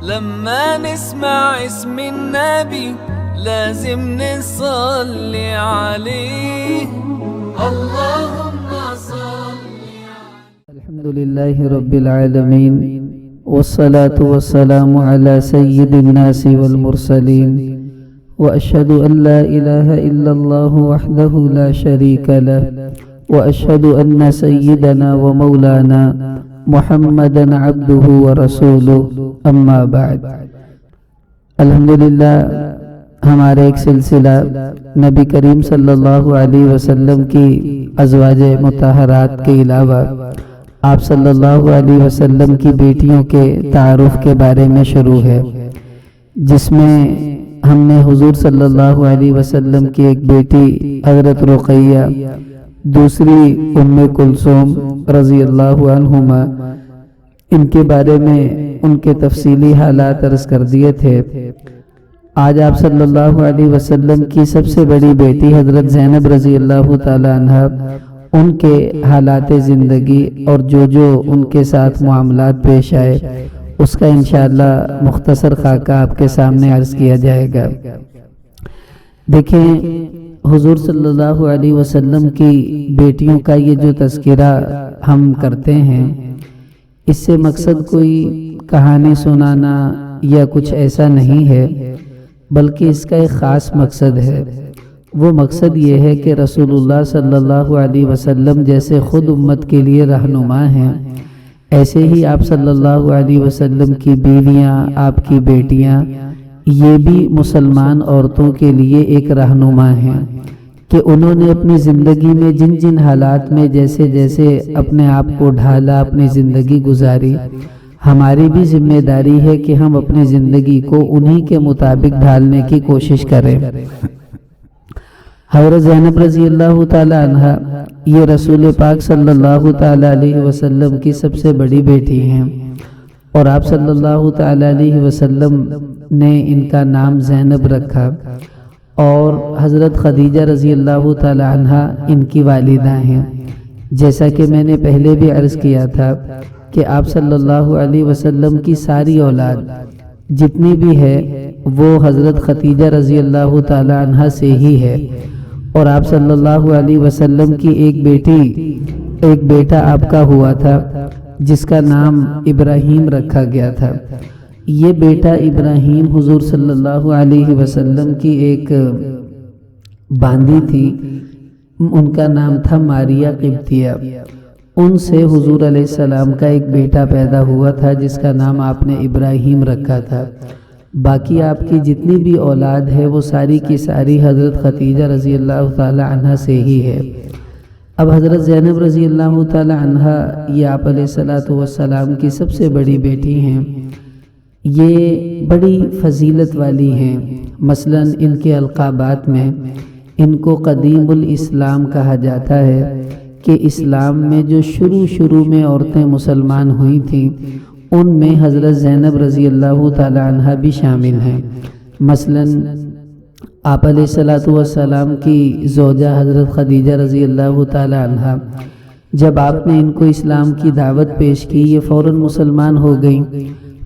لما نسمع اسم النبي لازم نصلي عليه. اللهم صل. الحمد لله رب العالمين، والصلاة والسلام على سيد الناس والمرسلين، وأشهد أن لا إله إلا الله وحده لا شريك له، وأشهد أن سيدنا ومولانا محمدا عبده ورسوله، اما بعد. الحمدللہ ہمارے ایک سلسلہ نبی کریم صلی اللہ علیہ وسلم کی ازواج مطہرات کے علاوہ آپ صلی اللہ علیہ وسلم کی بیٹیوں کے تعارف کے بارے میں شروع ہے، جس میں ہم نے حضور صلی اللہ علیہ وسلم کی ایک بیٹی حضرت رقیہ، دوسری ام کلثوم رضی اللہ عنہما، ان کے بارے میں ان کے تفصیلی حالات عرض کر دیے تھے۔ آج آپ صلی اللہ علیہ وسلم کی سب سے بڑی بیٹی حضرت زینب رضی اللہ تعالی عنہ، ان کے حالات زندگی اور جو ان کے ساتھ معاملات پیش آئے، اس کا انشاءاللہ مختصر خاکہ آپ کے سامنے عرض کیا جائے گا۔ دیکھیں، حضور صلی اللہ علیہ وسلم کی بیٹیوں کا یہ جو تذکرہ ہم کرتے ہیں، اس سے مقصد کوئی کہانی سنانا یا کچھ ایسا نہیں ہے، بلکہ اس کا ایک خاص مقصد ہے۔ وہ مقصد یہ ہے کہ رسول اللہ صلی اللہ علیہ وسلم جیسے خود امت کے لیے رہنما ہیں، ایسے ہی آپ صلی اللہ علیہ وسلم کی بیویاں، آپ کی بیٹیاں، یہ بھی مسلمان عورتوں کے لیے ایک رہنما ہیں کہ انہوں نے اپنی زندگی میں جن جن حالات میں جیسے جیسے اپنے آپ کو ڈھالا، اپنی زندگی گزاری، ہماری بھی ذمہ داری ہے کہ ہم اپنی زندگی کو انہی کے مطابق ڈھالنے کی کوشش کریں۔ حضرت زینب رضی اللہ تعالی عنہ یہ رسول پاک صلی اللہ تعالی علیہ وسلم کی سب سے بڑی بیٹی ہیں، اور آپ صلی اللہ تعالی علیہ وسلم نے ان کا نام زینب رکھا، اور حضرت خدیجہ رضی اللہ تعالی عنہ ان کی والدہ ہیں۔ جیسا کہ میں نے پہلے بھی عرض کیا تھا کہ آپ صلی اللہ علیہ وسلم کی ساری اولاد جتنی بھی ہے وہ حضرت خدیجہ رضی اللہ تعالی عنہ سے ہی ہے، اور آپ صلی اللہ علیہ وسلم کی ایک بیٹا آپ کا ہوا تھا جس کا نام ابراہیم رکھا گیا تھا۔ یہ بیٹا ابراہیم حضور صلی اللہ علیہ وسلم کی ایک باندی تھی، ان کا نام تھا ماریہ قبطیہ۔ ان سے حضور علیہ السلام کا ایک بیٹا پیدا ہوا تھا جس کا نام آپ نے ابراہیم رکھا تھا۔ باقی آپ کی جتنی بھی اولاد ہے وہ ساری کی ساری حضرت خدیجہ رضی اللہ تعالی عنہ سے ہی ہے۔ اب حضرت زینب رضی اللہ تعالی عنہ یہ آپ علیہ السلام کی سب سے بڑی بیٹی ہیں، یہ بڑی فضیلت والی ہیں۔ مثلا ان کے القابات میں ان کو قدیم الاسلام کہا جاتا ہے کہ اسلام میں جو شروع میں عورتیں مسلمان ہوئی تھیں ان میں حضرت زینب رضی اللہ تعالی عنہ بھی شامل ہیں۔ مثلا آپ علیہ السلام کی زوجہ حضرت خدیجہ رضی اللہ تعالی عنہ، جب آپ نے ان کو اسلام کی دعوت پیش کی، یہ فوراً مسلمان ہو گئیں،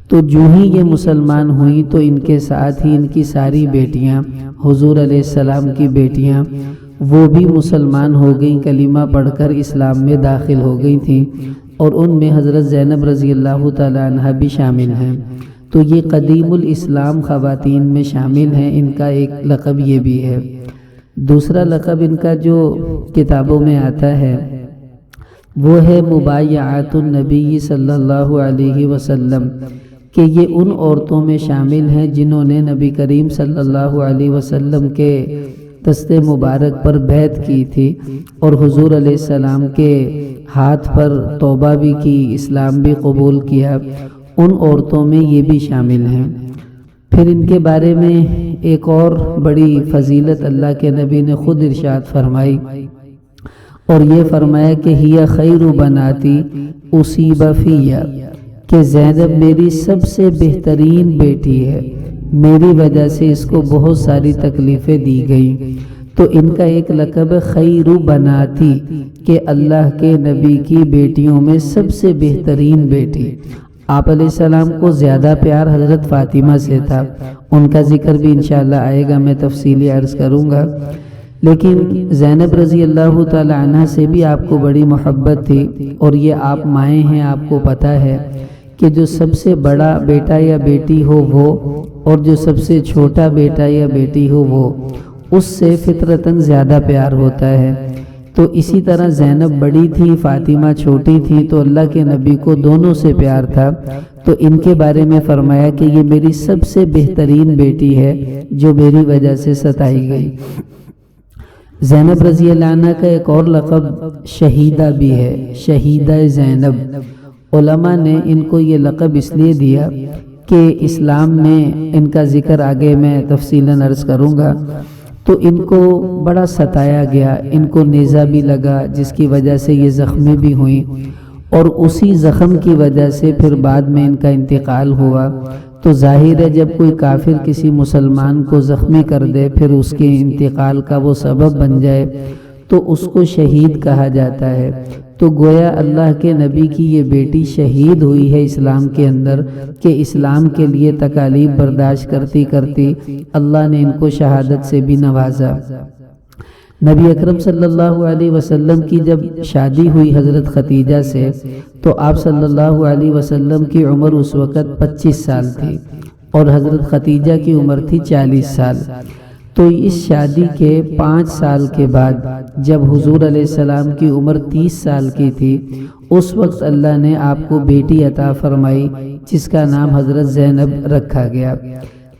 تو جو ہی یہ مسلمان ہوئیں تو ان کے ساتھ ہی ان کی ساری بیٹیاں، حضور علیہ السلام کی بیٹیاں، وہ بھی مسلمان ہو گئیں، کلمہ پڑھ کر اسلام میں داخل ہو گئی تھیں، اور ان میں حضرت زینب رضی اللہ تعالی عنہ بھی شامل ہیں۔ تو یہ قدیم الاسلام خواتین میں شامل ہیں، ان کا ایک لقب یہ بھی ہے۔ دوسرا لقب ان کا جو کتابوں میں آتا ہے وہ ہے مبایعات النبی صلی اللہ علیہ وسلم، کہ یہ ان عورتوں میں شامل ہیں جنہوں نے نبی کریم صلی اللہ علیہ وسلم کے دست مبارک پر بیعت کی تھی، اور حضور علیہ السلام کے ہاتھ پر توبہ بھی کی، اسلام بھی قبول کیا، ان عورتوں میں یہ بھی شامل ہیں۔ پھر ان کے بارے میں ایک اور بڑی فضیلت اللہ کے نبی نے خود ارشاد فرمائی، اور یہ فرمایا کہ ہی خیر بناتی اصیب فیہ، کہ زینب میری سب سے بہترین بیٹی ہے، میری وجہ سے اس کو بہت ساری تکلیفیں دی گئیں۔ تو ان کا ایک لقب خیر بناتی، کہ اللہ کے نبی کی بیٹیوں میں سب سے بہترین بیٹی۔ آپ علیہ السلام کو زیادہ پیار حضرت فاطمہ سے تھا، ان کا ذکر بھی انشاءاللہ آئے گا، میں تفصیلی عرض کروں گا۔ لیکن زینب رضی اللہ تعالی عنہ سے بھی آپ کو بڑی محبت تھی، اور یہ آپ مائیں ہیں، آپ کو پتہ ہے کہ جو سب سے بڑا بیٹا یا بیٹی ہو وہ، اور جو سب سے چھوٹا بیٹا یا بیٹی ہو وہ، اس سے فطرتاً زیادہ پیار ہوتا ہے۔ تو اسی طرح زینب بڑی تھی، فاطمہ چھوٹی تھی، تو اللہ کے نبی کو دونوں سے پیار تھا۔ تو ان کے بارے میں فرمایا کہ یہ میری سب سے بہترین بیٹی ہے جو میری وجہ سے ستائی گئی۔ زینب رضی اللہ عنہ کا ایک اور لقب شہیدہ بھی ہے، شہیدہ زینب۔ علماء نے ان کو یہ لقب اس لیے دیا کہ اسلام میں ان کا ذکر آگے میں تفصیلاً عرض کروں گا، تو ان کو بڑا ستایا گیا، ان کو نیزہ بھی لگا جس کی وجہ سے یہ زخمی بھی ہوئیں، اور اسی زخم کی وجہ سے پھر بعد میں ان کا انتقال ہوا۔ تو ظاہر ہے جب کوئی کافر کسی مسلمان کو زخمی کر دے، پھر اس کے انتقال کا وہ سبب بن جائے، تو اس کو شہید کہا جاتا ہے۔ تو گویا اللہ کے نبی کی یہ بیٹی شہید ہوئی ہے اسلام کے اندر، کہ اسلام کے لیے تکالیف برداشت کرتی کرتی اللہ نے ان کو شہادت سے بھی نوازا۔ نبی اکرم صلی اللہ علیہ وسلم کی جب شادی ہوئی حضرت خدیجہ سے، تو آپ صلی اللہ علیہ وسلم کی عمر اس وقت 25 سال تھی، اور حضرت خدیجہ کی عمر تھی 40 سال۔ تو اس شادی کے 5 سال کے بعد جب حضور علیہ السلام کی عمر 30 سال کی تھی، اس وقت اللہ نے آپ کو بیٹی عطا فرمائی جس کا نام حضرت زینب رکھا گیا۔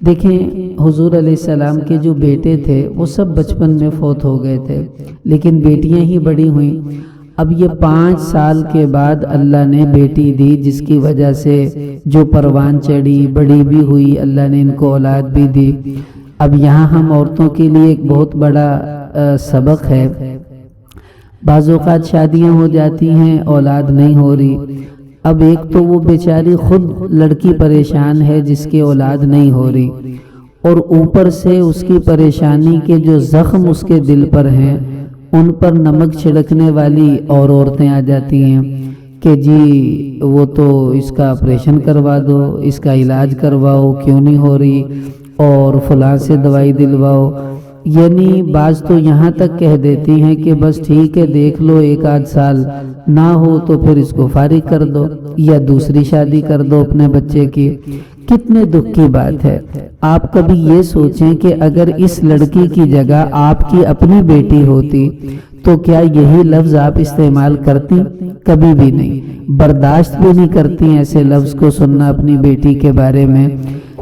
دیکھیں حضور علیہ السلام کے جو بیٹے تھے وہ سب بچپن میں فوت ہو گئے تھے، لیکن بیٹیاں ہی بڑی ہوئیں۔ اب یہ 5 سال کے بعد اللہ نے بیٹی دی، جس کی وجہ سے جو پروان چڑھی، بڑی بھی ہوئی، اللہ نے ان کو اولاد بھی دی۔ اب یہاں ہم عورتوں کے لیے ایک بہت بڑا سبق ہے۔ بعض اوقات شادیاں ہو جاتی ہیں، اولاد نہیں ہو رہی۔ اب ایک تو وہ بیچاری خود لڑکی پریشان ہے جس کے اولاد نہیں ہو رہی، اور اوپر سے اس کی پریشانی کے جو زخم اس کے دل پر ہیں ان پر نمک چھڑکنے والی اور عورتیں آ جاتی ہیں کہ جی وہ تو اس کا آپریشن کروا دو، اس کا علاج کرواؤ، کیوں نہیں ہو رہی، اور فلاں سے دوائی دلواؤ۔ یعنی بعض تو یہاں تک کہہ دیتی ہیں کہ بس ٹھیک ہے دیکھ لو، 1 سال نہ ہو تو پھر اس کو فارغ کر دو یا دوسری شادی کر دو اپنے بچے کی۔ کتنے دکھ کی بات ہے۔ آپ کبھی یہ سوچیں کہ اگر اس لڑکی کی جگہ آپ کی اپنی بیٹی ہوتی تو کیا یہی لفظ آپ استعمال کرتی؟ کبھی بھی نہیں، برداشت بھی نہیں کرتی ایسے لفظ کو سننا اپنی بیٹی کے بارے میں۔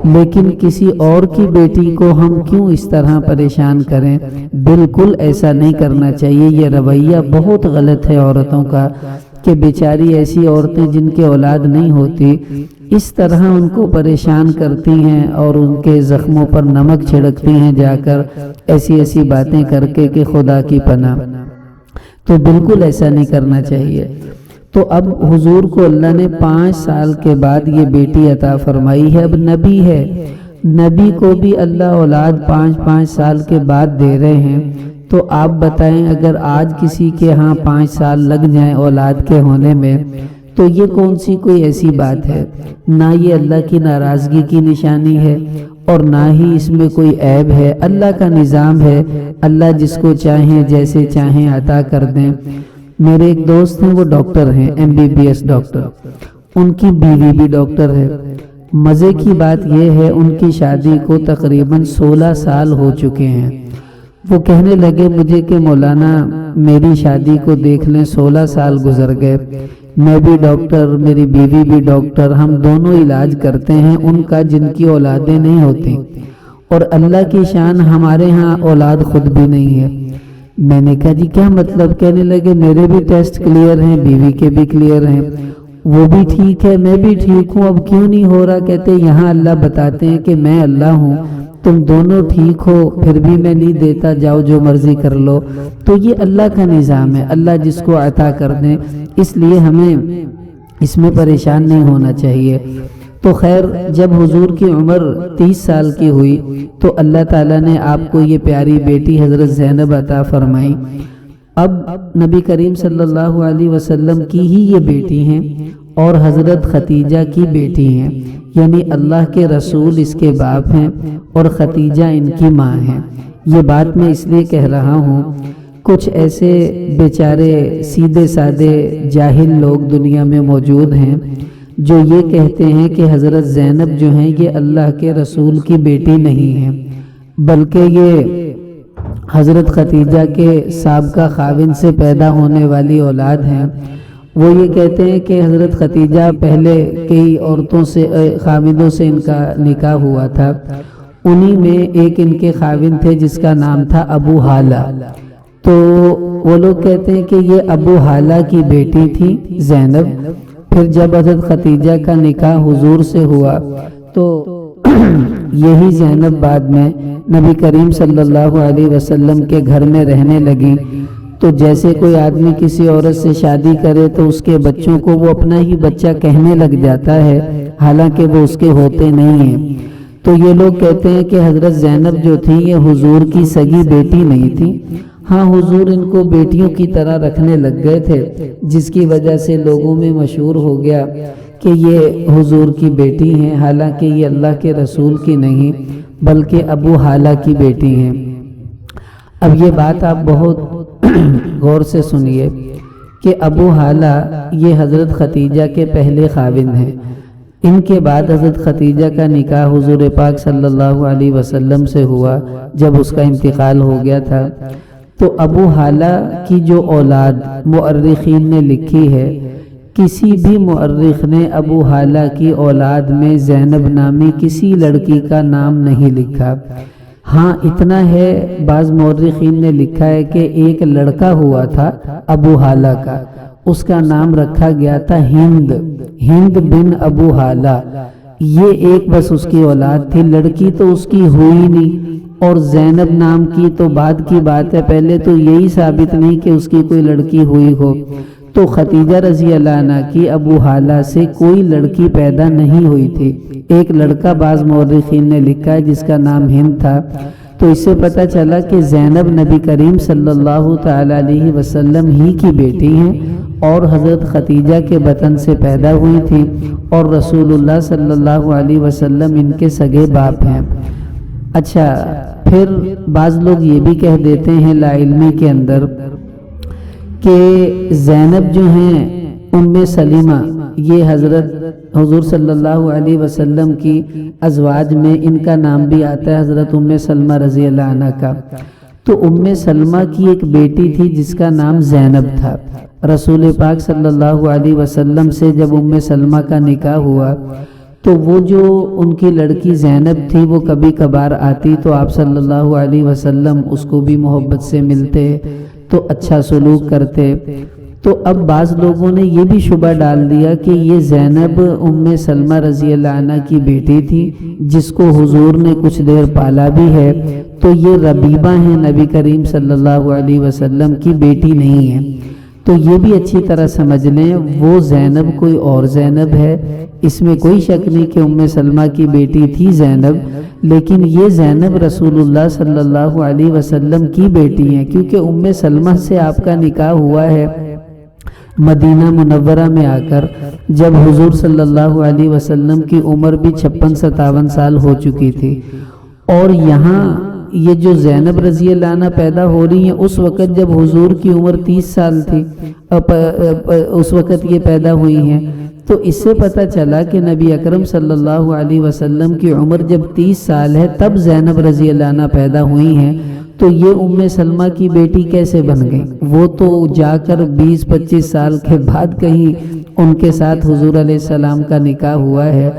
لیکن کسی اور کی بیٹی کو ہم کیوں اس طرح پریشان کریں؟ بالکل ایسا نہیں کرنا چاہیے۔ یہ رویہ بہت غلط ہے عورتوں کا کہ بیچاری ایسی عورتیں جن کے اولاد نہیں ہوتی اس طرح ان کو پریشان کرتی ہیں اور ان کے زخموں پر نمک چھڑکتی ہیں جا کر ایسی ایسی باتیں کر کے کہ خدا کی پناہ۔ تو بالکل ایسا نہیں کرنا چاہیے۔ تو اب حضور کو اللہ نے 5 سال کے بعد یہ بیٹی عطا فرمائی ہے۔ اب نبی ہے، نبی کو بھی اللہ اولاد 5 سال کے بعد دے رہے ہیں۔ تو آپ بتائیں اگر آج کسی کے ہاں 5 سال لگ جائیں اولاد کے ہونے میں تو یہ کون سی کوئی ایسی بات ہے؟ نہ یہ اللہ کی ناراضگی کی نشانی ہے اور نہ ہی اس میں کوئی عیب ہے۔ اللہ کا نظام ہے، اللہ جس کو چاہیں جیسے چاہیں عطا کر دیں۔ میرے ایک دوست ہیں، وہ ڈاکٹر ہیں، MBBS ڈاکٹر، ان کی بیوی بھی ڈاکٹر ہے۔ مزے کی بات یہ ہے ان کی شادی کو تقریباً 16 سال ہو چکے ہیں۔ وہ کہنے لگے مجھے کہ مولانا میری شادی کو دیکھ لیں 16 سال گزر گئے، میں بھی ڈاکٹر، میری بیوی بھی ڈاکٹر، ہم دونوں علاج کرتے ہیں ان کا جن کی اولادیں نہیں ہوتی، اور اللہ کی شان ہمارے ہاں اولاد خود بھی نہیں ہے۔ میں نے کہا جی کیا مطلب؟ کہنے لگے میرے بھی ٹیسٹ کلیئر ہیں، بیوی کے بھی کلیئر ہیں، وہ بھی ٹھیک ہے، میں بھی ٹھیک ہوں، اب کیوں نہیں ہو رہا؟ کہتے یہاں اللہ بتاتے ہیں کہ میں اللہ ہوں، تم دونوں ٹھیک ہو پھر بھی میں نہیں دیتا، جاؤ جو مرضی کر لو۔ تو یہ اللہ کا نظام ہے، اللہ جس کو عطا کر دیں، اس لیے ہمیں اس میں پریشان نہیں ہونا چاہیے۔ تو خیر جب حضور کی عمر 30 سال کی ہوئی تو اللہ تعالیٰ نے آپ کو یہ پیاری بیٹی حضرت زینب عطا فرمائی۔ اب نبی کریم صلی اللہ علیہ وسلم کی ہی یہ بیٹی ہیں اور حضرت ختیجہ کی بیٹی ہیں، یعنی اللہ کے رسول اس کے باپ ہیں اور ختیجہ ان کی ماں ہیں۔ یہ بات میں اس لیے کہہ رہا ہوں، کچھ ایسے بیچارے سیدھے سادے جاہل لوگ دنیا میں موجود ہیں جو یہ کہتے ہیں کہ حضرت زینب جو ہیں یہ اللہ کے رسول کی بیٹی نہیں ہیں، بلکہ یہ حضرت ختیجہ کے سابقہ خاوند سے پیدا ہونے والی اولاد ہیں۔ وہ یہ کہتے ہیں کہ حضرت ختیجہ پہلے کئی عورتوں سے خاوندوں سے ان کا نکاح ہوا تھا، انہی میں ایک ان کے خاوند تھے جس کا نام تھا ابو حالہ، تو وہ لوگ کہتے ہیں کہ یہ ابو حالہ کی بیٹی تھی زینب۔ پھر جب حضرت ختیجہ کا نکاح حضور سے ہوا تو یہی زینب بعد میں نبی کریم صلی اللہ علیہ وسلم کے گھر میں رہنے لگی۔ تو جیسے کوئی آدمی کسی عورت سے شادی کرے تو اس کے بچوں کو وہ اپنا ہی بچہ کہنے لگ جاتا ہے، حالانکہ وہ اس کے ہوتے نہیں ہیں۔ تو یہ لوگ کہتے ہیں کہ حضرت زینب جو تھی یہ حضور کی سگی بیٹی نہیں تھی، ہاں حضور ان کو بیٹیوں کی طرح رکھنے لگ گئے تھے، جس کی وجہ سے لوگوں میں مشہور ہو گیا کہ یہ حضور کی بیٹی ہیں، حالانکہ یہ اللہ کے رسول کی نہیں بلکہ ابو حالہ کی بیٹی ہیں۔ اب یہ بات آپ بہت غور سے سنیے کہ ابو حالہ یہ حضرت ختیجہ کے پہلے خاوند ہیں۔ ان کے بعد حضرت ختیجہ کا نکاح حضور پاک صلی اللہ علیہ وسلم سے ہوا جب اس کا انتقال ہو گیا تھا۔ تو ابو حالہ کی جو اولاد مؤرخین نے لکھی ہے، کسی بھی مؤرخ نے ابو حالہ کی اولاد میں زینب نامی کسی لڑکی کا نام نہیں لکھا۔ ہاں اتنا ہے، بعض مؤرخین نے لکھا ہے کہ ایک لڑکا ہوا تھا ابو حالہ کا، اس کا نام رکھا گیا تھا ہند بن ابو حالہ، یہ ایک بس اس کی اولاد تھی، لڑکی تو اس کی ہوئی نہیں۔ اور زینب نام کی تو بعد کی بات ہے، پہلے تو یہی ثابت نہیں کہ اس کی کوئی لڑکی ہوئی ہو۔ تو ختیجہ رضی اللہ عنہ کی ابو حالہ سے کوئی لڑکی پیدا نہیں ہوئی تھی، ایک لڑکا بعض مورخین نے لکھا ہے جس کا نام ہند تھا۔ تو اس سے پتہ چلا کہ زینب نبی کریم صلی اللہ تعالی علیہ وسلم ہی کی بیٹی ہیں اور حضرت ختیجہ کے بطن سے پیدا ہوئی تھی، اور رسول اللہ صلی اللہ علیہ وسلم ان کے سگے باپ ہیں۔ اچھا، پھر بعض لوگ یہ بھی کہہ دیتے ہیں لا علمی کے اندر کہ زینب جو ہیں ام سلیمہ، یہ حضرت حضور صلی اللہ علیہ وسلم کی ازواج میں ان کا نام بھی آتا ہے حضرت ام سلمہ رضی اللہ عنہ کا۔ تو ام سلمہ کی ایک بیٹی تھی جس کا نام زینب تھا۔ رسول پاک صلی اللہ علیہ وسلم سے جب ام سلمہ کا نکاح ہوا تو وہ جو ان کی لڑکی زینب تھی وہ کبھی کبھار آتی تو آپ صلی اللہ علیہ وسلم اس کو بھی محبت سے ملتے تو اچھا سلوک کرتے۔ تو اب بعض لوگوں نے یہ بھی شبہ ڈال دیا کہ یہ زینب ام سلمہ رضی اللہ عنہ کی بیٹی تھی جس کو حضور نے کچھ دیر پالا بھی ہے، تو یہ ربیبہ ہیں، نبی کریم صلی اللہ علیہ وسلم کی بیٹی نہیں ہے۔ تو یہ بھی اچھی طرح سمجھ لیں، وہ زینب کوئی اور زینب ہے، اس میں کوئی شک نہیں کہ ام سلمہ کی بیٹی تھی زینب، لیکن یہ زینب رسول اللہ صلی اللہ علیہ وسلم کی بیٹی ہیں، کیونکہ ام سلمہ سے آپ کا نکاح ہوا ہے مدینہ منورہ میں آ کر، جب حضور صلی اللہ علیہ وسلم کی عمر بھی 56-57 سال ہو چکی تھی۔ اور یہاں یہ جو زینب رضی اللہ عنہ پیدا ہو رہی ہیں اس وقت جب حضور کی عمر 30 سال تھی، اس وقت یہ پیدا ہوئی ہیں۔ تو اس سے پتہ چلا کہ نبی اکرم صلی اللہ علیہ وسلم کی عمر جب 30 سال ہے تب زینب رضی اللہ عنہ پیدا ہوئی ہیں، تو یہ ام سلمہ کی بیٹی کیسے بن گئی؟ وہ تو جا کر 20-25 سال کے بعد کہیں ان کے ساتھ حضور علیہ السلام کا نکاح ہوا ہے۔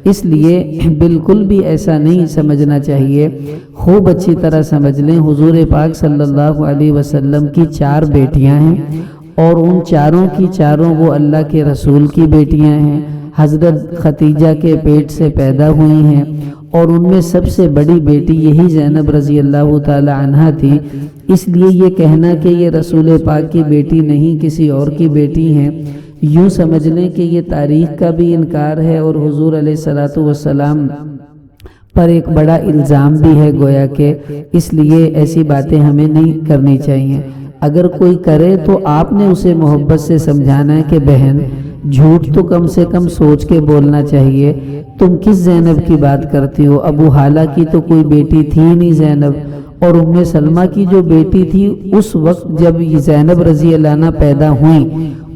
اس لیے بالکل بھی ایسا نہیں سمجھنا چاہیے، خوب اچھی طرح سمجھ لیں حضور پاک صلی اللہ علیہ وسلم کی 4 بیٹیاں ہیں، اور ان چاروں کی چاروں وہ اللہ کے رسول کی بیٹیاں ہیں، حضرت ختیجہ کے پیٹ سے پیدا ہوئی ہیں، اور ان میں سب سے بڑی بیٹی یہی زینب رضی اللہ تعالی عنہا تھی۔ اس لیے یہ کہنا کہ یہ رسول پاک کی بیٹی نہیں کسی اور کی بیٹی ہیں، یوں سمجھ لیں کہ یہ تاریخ کا بھی انکار ہے اور حضور علیہ الصلوۃ والسلام پر ایک بڑا الزام بھی ہے گویا کہ، اس لیے ایسی باتیں ہمیں نہیں کرنی چاہیے۔ اگر کوئی کرے تو آپ نے اسے محبت سے سمجھانا ہے کہ بہن جھوٹ تو کم سے کم سوچ کے بولنا چاہیے. تم کس زینب کی بات کرتی ہو؟ ابو حالہ کی تو کوئی بیٹی تھی نہیں زینب، اور ام سلمہ کی جو بیٹی تھی اس وقت جب زینب رضی اللہ عنہ پیدا ہوئیں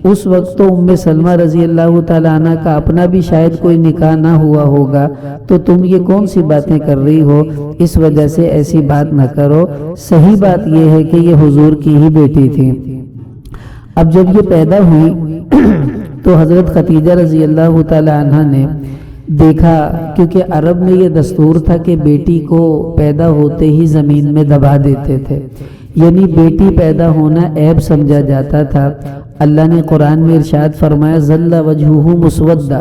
اس وقت تو ام سلمہ رضی اللہ تعالیٰ عنہ کا اپنا بھی شاید کوئی نکاح نہ ہوا ہوگا. تو تم یہ کون سی باتیں کر رہی ہو؟ اس وجہ سے ایسی بات نہ کرو. صحیح بات یہ ہے کہ یہ حضور کی ہی بیٹی تھی. اب جب یہ پیدا ہوئی تو حضرت خدیجہ رضی اللہ تعالیٰ عنہ نے دیکھا، کیونکہ عرب میں یہ دستور تھا کہ بیٹی کو پیدا ہوتے ہی زمین میں دبا دیتے تھے، یعنی بیٹی پیدا ہونا عیب سمجھا جاتا تھا. اللہ نے قرآن میں ارشاد فرمایا ظل وجہہ مسودہ،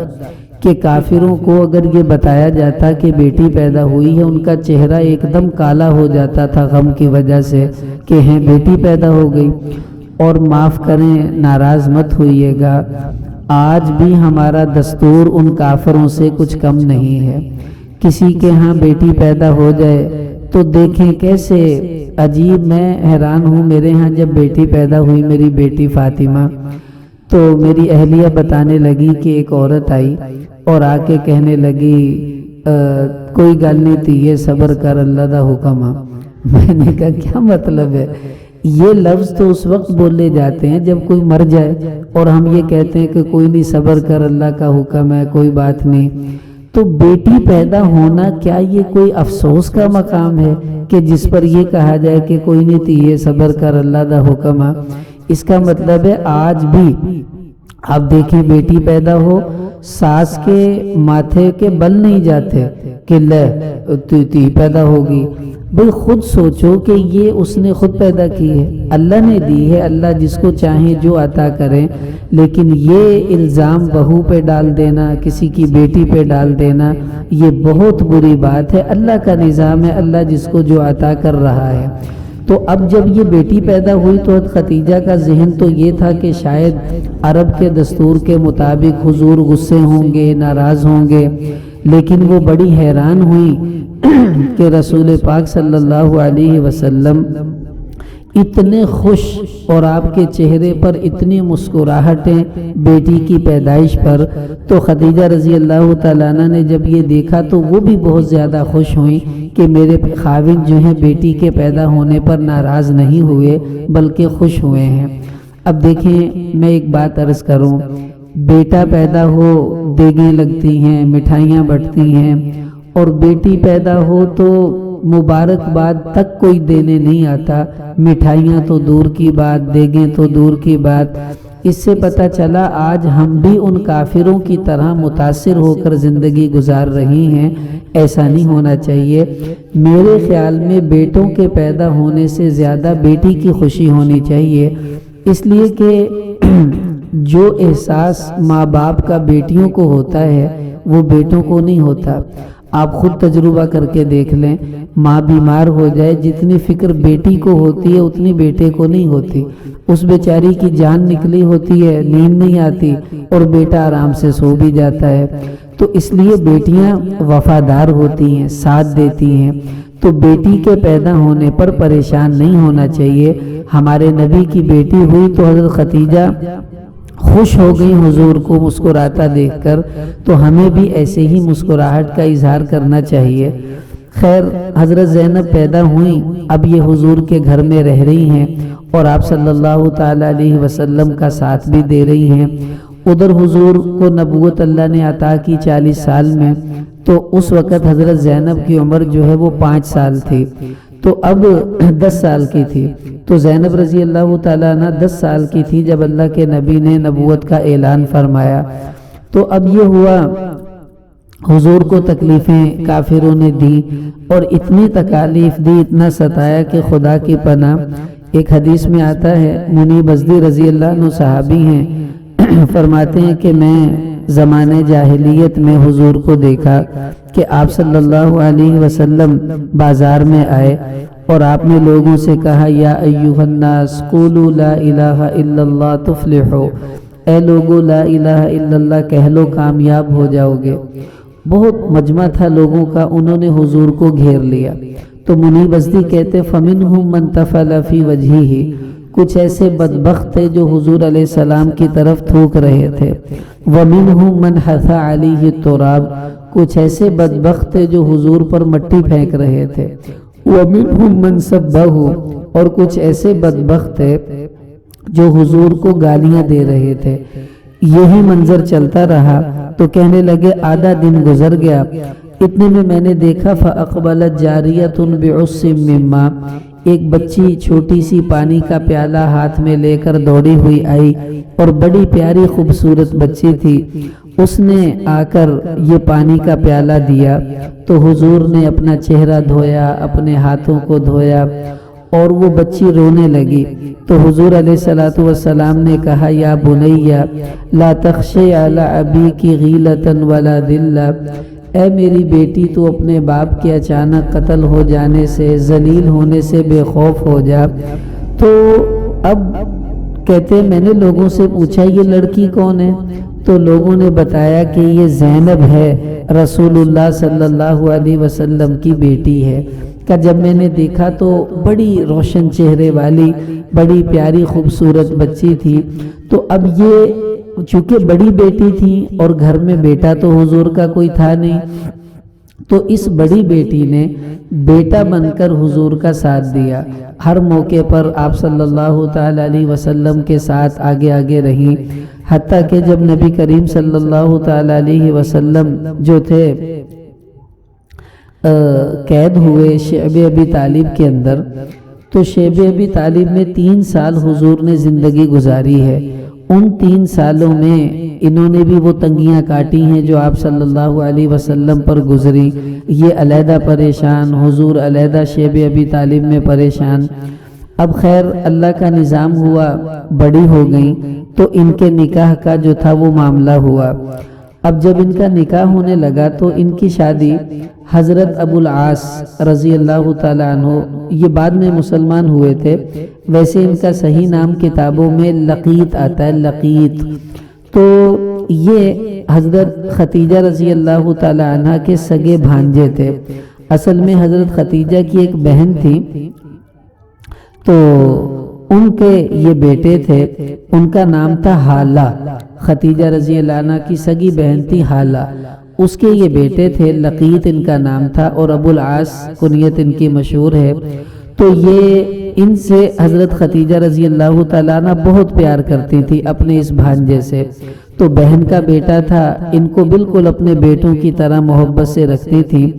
کہ کافروں کو اگر یہ بتایا جاتا کہ بیٹی پیدا ہوئی ہے ان کا چہرہ ایک دم کالا ہو جاتا تھا غم کی وجہ سے کہ ہیں بیٹی پیدا ہو گئی. اور معاف کریں، ناراض مت ہوئیے گا، آج بھی ہمارا دستور ان کافروں سے کچھ کم نہیں ہے. کسی کے ہاں بیٹی پیدا ہو جائے تو دیکھیں کیسے عجیب. میں حیران ہوں، میرے ہاں جب بیٹی پیدا ہوئی میری بیٹی فاطمہ، تو میری اہلیہ بتانے لگی کہ ایک عورت آئی اور آ کے کہنے لگی کوئی گل نہیں تھی، یہ صبر کر، اللہ دا حکم ہے. میں نے کہا کیا مطلب ہے؟ یہ لفظ تو اس وقت بولے جاتے ہیں جب کوئی مر جائے، اور ہم یہ کہتے ہیں کہ کوئی نہیں، صبر کر، اللہ کا حکم ہے، کوئی بات نہیں. تو بیٹی پیدا ہونا کیا یہ کوئی افسوس کا مقام ہے کہ جس پر یہ کہا جائے کہ کوئی نہیں تھی، یہ صبر کر، اللہ دا حکم ہے؟ اس کا مطلب ہے آج بھی آپ دیکھیں بیٹی پیدا ہو، ساس کے ماتھے کے بل نہیں جاتے کہ لے تی پیدا ہوگی. بھئی خود سوچو کہ یہ اس نے خود پیدا کی ہے، اللہ نے دی ہے، اللہ جس کو چاہیں جو عطا کریں. لیکن یہ الزام بہو پہ ڈال دینا، کسی کی بیٹی پہ ڈال دینا، یہ بہت بری بات ہے. اللہ کا نظام ہے، اللہ جس کو جو عطا کر رہا ہے. تو اب جب یہ بیٹی پیدا ہوئی تو خدیجہ کا ذہن تو یہ تھا کہ شاید عرب کے دستور کے مطابق حضور غصے ہوں گے، ناراض ہوں گے. لیکن وہ بڑی حیران ہوئی کہ رسول پاک صلی اللہ علیہ وسلم اتنے خوش، اور آپ کے چہرے پر اتنی مسکراہٹیں بیٹی کی پیدائش پر. تو خدیجہ رضی اللہ تعالیٰ عنہ نے جب یہ دیکھا تو وہ بھی بہت زیادہ خوش ہوئیں کہ میرے خاوند جو ہیں بیٹی کے پیدا ہونے پر ناراض نہیں ہوئے بلکہ خوش ہوئے ہیں. اب دیکھیں میں ایک بات عرض کروں، بیٹا پیدا ہو دیگیں لگتی ہیں، مٹھائیاں بٹتی ہیں، اور بیٹی پیدا ہو تو مبارکباد تک کوئی دینے نہیں آتا. مٹھائیاں تو دور کی بات، دیگیں تو دور کی بات. اس سے پتہ چلا آج ہم بھی ان کافروں کی طرح متاثر ہو کر زندگی گزار رہی ہیں. ایسا نہیں ہونا چاہیے. میرے خیال میں بیٹوں کے پیدا ہونے سے زیادہ بیٹی کی خوشی ہونی چاہیے، اس لیے کہ جو احساس ماں باپ کا بیٹیوں کو ہوتا ہے وہ بیٹوں کو نہیں ہوتا. آپ خود تجربہ کر کے دیکھ لیں، ماں بیمار ہو جائے جتنی فکر بیٹی کو ہوتی ہے اتنی بیٹے کو نہیں ہوتی. اس بیچاری کی جان نکلی ہوتی ہے، نیند نہیں آتی، اور بیٹا آرام سے سو بھی جاتا ہے. تو اس لیے بیٹیاں وفادار ہوتی ہیں، ساتھ دیتی ہیں. تو بیٹی کے پیدا ہونے پر پریشان نہیں ہونا چاہیے. ہمارے نبی کی بیٹی ہوئی تو حضرت خدیجہ خوش ہو گئی حضور کو مسکراتا دیکھ کر. تو ہمیں بھی ایسے ہی مسکراہٹ کا اظہار کرنا چاہیے. خیر، حضرت زینب پیدا ہوئیں، اب یہ حضور کے گھر میں رہ رہی ہیں اور آپ صلی اللہ تعالی علیہ وسلم کا ساتھ بھی دے رہی ہیں. ادھر حضور کو نبوت اللہ نے عطا کی 40 سال میں، تو اس وقت حضرت زینب کی عمر جو ہے وہ 5 سال تھی، تو اب 10 سال کی تھی. تو زینب رضی اللہ تعالیٰ عنہ 10 سال کی تھی جب اللہ کے نبی نے نبوت کا اعلان فرمایا. تو اب یہ ہوا حضور کو تکلیفیں کافروں نے دی، اور اتنی تکالیف دی، اتنا ستایا کہ خدا کی پناہ. ایک حدیث میں آتا ہے، منیب ازدی رضی اللہ عنہ صحابی ہیں، فرماتے ہیں کہ میں زمانے جاہلیت میں حضور کو دیکھا کہ آپ صلی اللہ علیہ وسلم بازار میں آئے اور آپ نے لوگوں سے کہا یا ایھا الناس قولوا لا الہ الا اللہ تفلحوا، اے لوگو لا الہ الا اللہ کہہ لو کامیاب ہو جاؤ گے. بہت مجمع تھا لوگوں کا، انہوں نے حضور کو گھیر لیا. تو منیب ازدی کہتے فمنہم من تفل فی وجہہ، کچھ ایسے بدبخت تھے جو حضور علیہ السلام کی طرف تھوک رہے تھے۔ وَمِنْهُمْ مَنْ حَثَى عَلَيْهِ التُّرَابَ، کچھ ایسے بدبخت تھے جو حضور پر مٹی پھینک رہے تھے۔ وَمِنْهُمْ مَنْ سَبَّهُ، اور کچھ ایسے بدبخت تھے جو حضور کو گالیاں دے رہے تھے۔ یہی منظر چلتا رہا تو کہنے لگے آدھا دن گزر گیا، اتنے میں نے دیکھا فَأَقْبَلَتْ جَارِيَةٌ بِعُصٍّ مِّن مَّاءٍ، ایک بچی چھوٹی سی پانی کا پیالہ ہاتھ میں لے کر دوڑی ہوئی آئی، اور بڑی پیاری خوبصورت بچی تھی۔ اس نے آ کر یہ پانی کا پیالہ دیا تو حضور نے اپنا چہرہ دھویا، اپنے ہاتھوں کو دھویا، اور وہ بچی رونے لگی۔ تو حضور علیہ السلام نے کہا یا بنیہ لا تخشی علی ابیک غیلۃ ولا ذلہ، اے میری بیٹی تو اپنے باپ کے اچانک قتل ہو جانے سے، ذلیل ہونے سے بے خوف ہو جا۔ تو اب کہتے میں نے لوگوں سے پوچھا یہ لڑکی کون ہے؟ تو لوگوں نے بتایا کہ یہ زینب ہے، رسول اللہ صلی اللہ علیہ وسلم کی بیٹی ہے۔ کہ جب میں نے دیکھا تو بڑی روشن چہرے والی بڑی پیاری خوبصورت بچی تھی، تو اب یہ چونکہ بڑی بیٹی تھی اور گھر میں بیٹا تو حضور کا کوئی تھا نہیں، تو اس بڑی بیٹی نے بیٹا بن کر حضور کا ساتھ دیا۔ ہر موقع پر آپ صلی اللہ تعالی علیہ وسلم کے ساتھ آگے آگے رہی، حتیٰ کہ جب نبی کریم صلی اللہ تعالی علیہ وسلم جو تھے قید ہوئے شعب ابی طالب کے اندر، تو شعب ابی طالب میں 3 سال حضور نے زندگی گزاری ہے۔ ان 3 سالوں میں انہوں نے بھی وہ تنگیاں کاٹی ہیں جو آپ صلی اللہ علیہ وسلم پر گزری۔ یہ علیحدہ پریشان، حضور علیحدہ شعب ابی طالب میں پریشان۔ اب خیر اللہ کا نظام ہوا، بڑی ہو گئیں تو ان کے نکاح کا جو تھا وہ معاملہ ہوا۔ اب جب ان کا نکاح ہونے لگا تو ان کی شادی حضرت ابو العاص رضی اللہ تعالیٰ عنہ، یہ بعد میں مسلمان ہوئے تھے، ویسے ان کا صحیح نام کتابوں میں لقیط آتا ہے، لقیط۔ تو یہ حضرت ختیجہ رضی اللہ تعالیٰ عنہ کے سگے بھانجے تھے۔ اصل میں حضرت ختیجہ کی ایک بہن تھی، تو ان کے یہ بیٹے تھے، ان کا نام تھا حالہ۔ ختیجہ رضی اللہ عنہ کی سگی بہن تھی حالہ، اس کے یہ بیٹے تھے، لقیط ان کا نام تھا، اور ابو العاص کنیت ان کی مشہور ہے۔ تو یہ ان سے حضرت ختیجہ رضی اللہ تعالیٰ عنہ بہت پیار کرتی تھی اپنے اس بھانجے سے۔ تو بہن کا بیٹا تھا، ان کو بالکل اپنے بیٹوں کی طرح محبت سے رکھتی تھی۔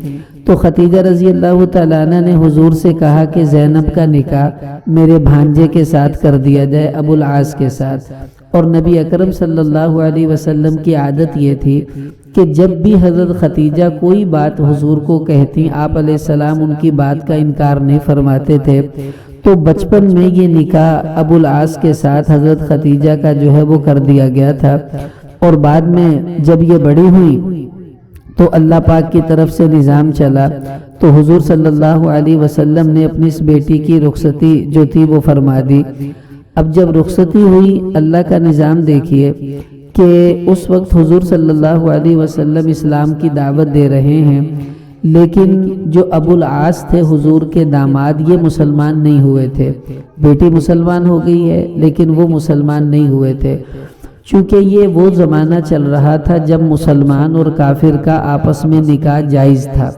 تو ختیجہ رضی اللہ تعالیٰ عنہ نے حضور سے کہا کہ زینب کا نکاح میرے بھانجے کے ساتھ کر دیا جائے، ابو العاص کے ساتھ۔ اور نبی اکرم صلی اللہ علیہ وسلم کی عادت یہ تھی کہ جب بھی حضرت ختیجہ کوئی بات حضور کو کہتی، آپ علیہ السلام ان کی بات کا انکار نہیں فرماتے تھے۔ تو بچپن میں یہ نکاح ابو العاص کے ساتھ حضرت ختیجہ کا جو ہے وہ کر دیا گیا تھا، اور بعد میں جب یہ بڑی ہوئی تو اللہ پاک کی طرف سے نظام چلا، تو حضور صلی اللہ علیہ وسلم نے اپنی اس بیٹی کی رخصتی جو تھی وہ فرما دی۔ اب جب رخصتی ہوئی، اللہ کا نظام دیکھیے کہ اس وقت حضور صلی اللہ علیہ وسلم اسلام کی دعوت دے رہے ہیں، لیکن جو ابو العاص تھے حضور کے داماد، یہ مسلمان نہیں ہوئے تھے۔ بیٹی مسلمان ہو گئی ہے لیکن وہ مسلمان نہیں ہوئے تھے، چونکہ یہ وہ زمانہ چل رہا تھا جب مسلمان اور کافر کا آپس میں نکاح جائز تھا۔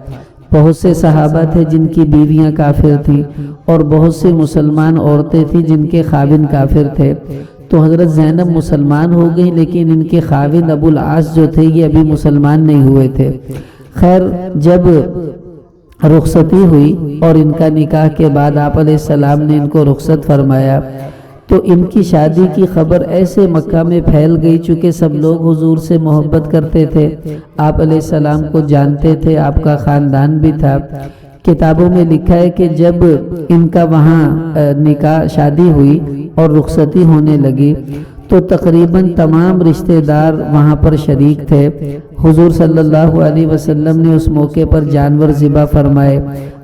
بہت سے صحابہ تھے جن کی بیویاں کافر تھیں، اور بہت سے مسلمان عورتیں تھیں جن کے خاوند کافر تھے۔ تو حضرت زینب مسلمان ہو گئی، لیکن ان کے خاوند ابو العاص جو تھے یہ ابھی مسلمان نہیں ہوئے تھے۔ خیر جب رخصتی ہوئی اور ان کا نکاح کے بعد آپ علیہ السلام نے ان کو رخصت فرمایا، تو ان کی شادی کی خبر ایسے مکہ میں پھیل گئی، چونکہ سب لوگ حضور سے محبت کرتے تھے، آپ علیہ السلام کو جانتے تھے، آپ کا خاندان بھی تھا۔ کتابوں میں لکھا ہے کہ جب ان کا وہاں نکاح شادی ہوئی اور رخصتی ہونے لگی تو تقریباً تمام رشتہ دار وہاں پر شریک تھے۔ حضور صلی اللہ علیہ وسلم نے اس موقع پر جانور ذبح فرمائے،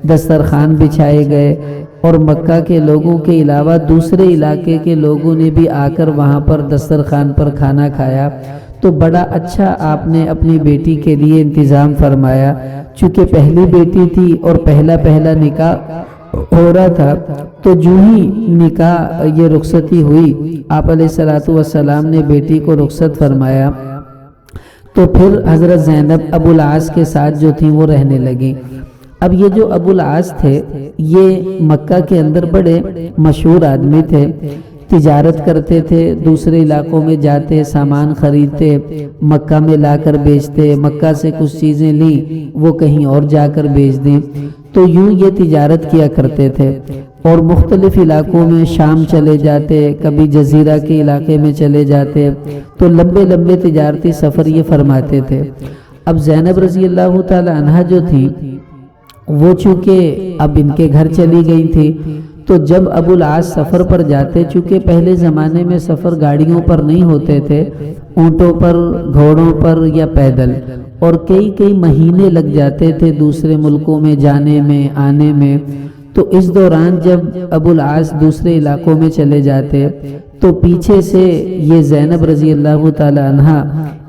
دسترخوان بچھائے گئے، اور مکہ کے لوگوں کے علاوہ دوسرے علاقے کے لوگوں نے بھی آ کر وہاں پر دسترخوان پر کھانا کھایا۔ تو بڑا اچھا آپ نے اپنی بیٹی کے لیے انتظام فرمایا، چونکہ پہلی بیٹی تھی اور پہلا نکاح ہو رہا تھا تو جو ہی نکاح یہ رخصتی ہوئی، آپ علیہ الصلوۃ والسلام نے بیٹی کو رخصت فرمایا تو پھر حضرت زینب ابو العاص کے ساتھ جو تھی وہ رہنے لگی۔ اب یہ جو ابو العاص تھے یہ مکہ کے اندر بڑے مشہور آدمی تھے، تجارت کرتے تھے، دوسرے علاقوں میں جاتے، سامان خریدتے، مکہ میں لا کر بیچتے، مکہ سے کچھ چیزیں لی وہ کہیں اور جا کر بیچ دیں، تو یوں یہ تجارت کیا کرتے تھے اور مختلف علاقوں میں شام چلے جاتے، کبھی جزیرہ کے علاقے میں چلے جاتے، تو لمبے لمبے تجارتی سفر یہ فرماتے تھے۔ اب زینب رضی اللہ تعالی عنہا جو تھی وہ چونکہ اب ان کے گھر چلی گئی تھی، تو جب ابو العاص سفر پر جاتے، چونکہ پہلے زمانے میں سفر گاڑیوں پر نہیں ہوتے تھے، اونٹوں پر، گھوڑوں پر یا پیدل، اور کئی مہینے لگ جاتے تھے دوسرے ملکوں میں جانے میں آنے میں، تو اس دوران جب ابو العاص دوسرے علاقوں میں چلے جاتے تو پیچھے سے یہ زینب رضی اللہ تعالی عنہا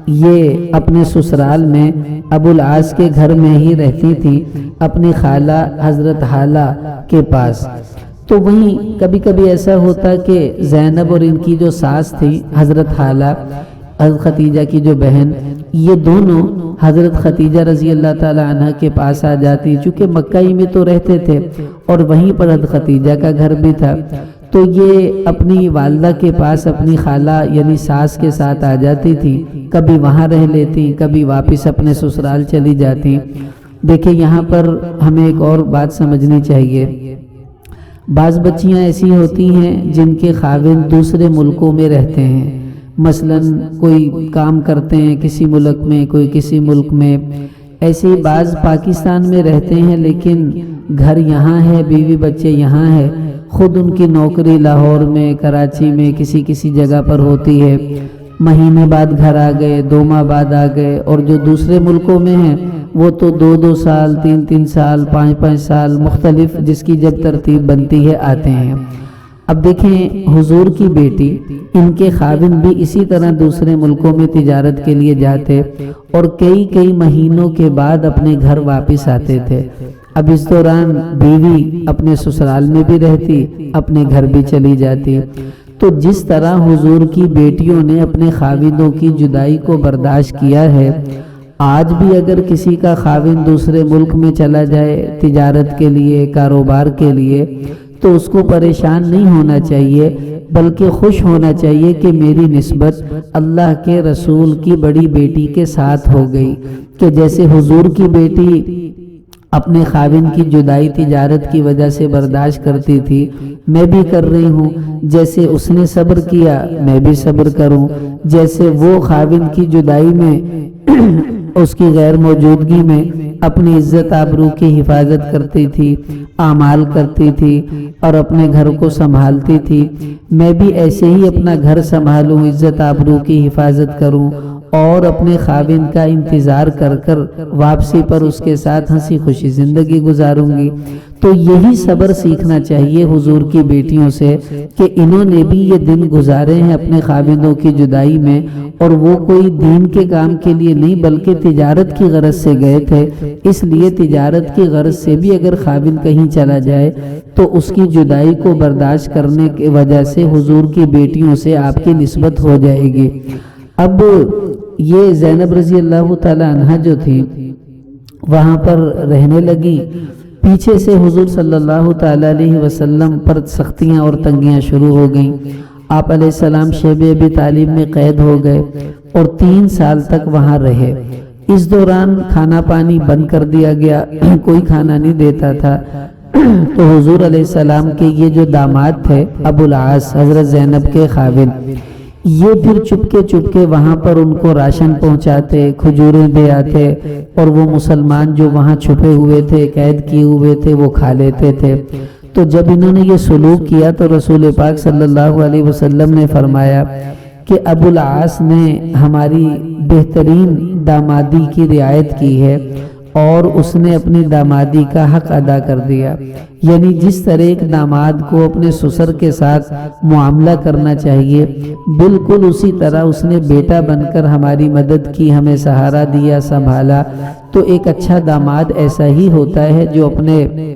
یہ اپنے سسرال میں ابو العاص کے گھر میں ہی رہتی تھی، اپنی خالہ حضرت حالہ کے پاس۔ تو وہیں کبھی کبھی ایسا ہوتا کہ زینب اور ان کی جو ساس تھی حضرت حالہ، حضرت ختیجہ کی جو بہن، یہ دونوں حضرت ختیجہ رضی اللہ تعالی عنہ کے پاس آ جاتی، چونکہ مکہ ہی میں تو رہتے تھے اور وہیں پر حضرت ختیجہ کا گھر بھی تھا، تو یہ اپنی والدہ کے پاس اپنی خالہ یعنی ساس کے ساتھ آ جاتی تھی، کبھی وہاں رہ لیتی، کبھی واپس اپنے سسرال چلی جاتی۔ دیکھیں یہاں پر ہمیں ایک اور بات سمجھنی چاہیے، بعض بچیاں ایسی ہوتی ہیں جن کے خاوند دوسرے ملکوں میں رہتے ہیں، مثلا کوئی کام کرتے ہیں کسی ملک میں، کوئی کسی ملک میں، ایسے ہی بعض پاکستان میں رہتے ہیں لیکن گھر یہاں ہے، بیوی بچے یہاں ہے، خود ان کی نوکری لاہور میں، کراچی میں، کسی جگہ پر ہوتی ہے، مہینے بعد گھر آ گئے، 2 ماہ بعد آ گئے، اور جو دوسرے ملکوں میں ہیں وہ تو 2 سال، 3 سال، 5 سال، مختلف جس کی جب ترتیب بنتی ہے آتے ہیں۔ اب دیکھیں حضور کی بیٹی، ان کے خاوند بھی اسی طرح دوسرے ملکوں میں تجارت کے لیے جاتے اور کئی مہینوں کے بعد اپنے گھر واپس آتے تھے۔ اب اس دوران بیوی اپنے سسرال میں بھی رہتی، اپنے گھر بھی چلی جاتی۔ تو جس طرح حضور کی بیٹیوں نے اپنے خاوندوں کی جدائی کو برداشت کیا ہے، آج بھی اگر کسی کا خاوند دوسرے ملک میں چلا جائے تجارت کے لیے، کاروبار کے لیے، تو اس کو پریشان نہیں ہونا چاہیے، بلکہ خوش ہونا چاہیے کہ میری نسبت اللہ کے رسول کی بڑی بیٹی کے ساتھ ہو گئی، کہ جیسے حضور کی بیٹی اپنے خاوند کی جدائی تجارت کی وجہ سے برداشت کرتی تھی، میں بھی کر رہی ہوں، جیسے اس نے صبر کیا میں بھی صبر کروں، جیسے وہ خاوند کی جدائی میں اس کی غیر موجودگی میں اپنی عزت آبرو کی حفاظت کرتی تھی، اعمال کرتی تھی اور اپنے گھر کو سنبھالتی تھی، میں بھی ایسے ہی اپنا گھر سنبھالوں، عزت آبرو کی حفاظت کروں اور اپنے خاوند کا انتظار کر واپسی پر اس کے ساتھ ہنسی خوشی زندگی گزاروں گی۔ تو یہی صبر سیکھنا چاہیے حضور کی بیٹیوں سے کہ انہوں نے بھی یہ دن گزارے ہیں اپنے خاوندوں کی جدائی میں، اور وہ کوئی دین کے کام کے لیے نہیں بلکہ تجارت کی غرض سے گئے تھے، اس لیے تجارت کی غرض سے بھی اگر خاوند کہیں چلا جائے تو اس کی جدائی کو برداشت کرنے کی وجہ سے حضور کی بیٹیوں سے آپ کی نسبت ہو جائے گی۔ اب یہ زینب رضی اللہ تعالی عنہ جو تھی وہاں پر رہنے لگی، پیچھے سے حضور صلی اللہ تعالی علیہ وسلم پر سختیاں اور تنگیاں شروع ہو گئیں۔ آپ علیہ السلام شیب ابی طالب میں قید ہو گئے اور 3 سال تک وہاں رہے۔ اس دوران کھانا پانی بند کر دیا گیا، کوئی کھانا نہیں دیتا تھا۔ تو حضور علیہ السلام کے یہ جو داماد تھے ابو العاص حضرت زینب کے خاوند، یہ پھر چپکے وہاں پر ان کو راشن پہنچاتے، کھجوریں دے آتے، اور وہ مسلمان جو وہاں چھپے ہوئے تھے، قید کیے ہوئے تھے، وہ کھا لیتے تھے۔ تو جب انہوں نے یہ سلوک کیا تو رسول پاک صلی اللہ علیہ وسلم نے فرمایا کہ ابو العاص نے ہماری بہترین دامادی کی رعایت کی ہے اور اس نے اپنی دامادی کا حق ادا کر دیا، یعنی جس طرح ایک داماد کو اپنے سسر کے ساتھ معاملہ کرنا چاہیے، بالکل اسی طرح اس نے بیٹا بن کر ہماری مدد کی، ہمیں سہارا دیا، سنبھالا۔ تو ایک اچھا داماد ایسا ہی ہوتا ہے جو اپنے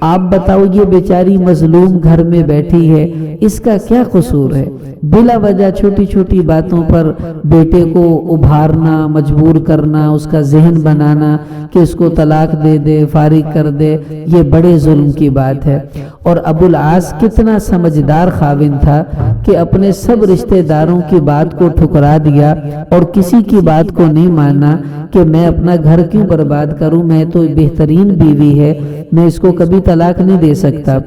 آپ بتاؤ یہ بیچاری مظلوم گھر میں بیٹھی ہے، اس کا کیا قصور ہے؟ بلا وجہ چھوٹی چھوٹی باتوں پر بیٹے کو ابھارنا، مجبور کرنا، اس کا ذہن بنانا کہ اس کو طلاق دے دے، فارغ کر دے، یہ بڑے ظلم کی بات ہے۔ اور ابو العاص کتنا سمجھدار خاوند تھا کہ اپنے سب رشتہ داروں کی بات کو ٹھکرا دیا اور کسی کی بات کو نہیں مانا کہ میں اپنا گھر کیوں برباد کروں، میں تو بہترین بیوی ہے، میں اس کو کبھی طلاق نہیں دے سکتا۔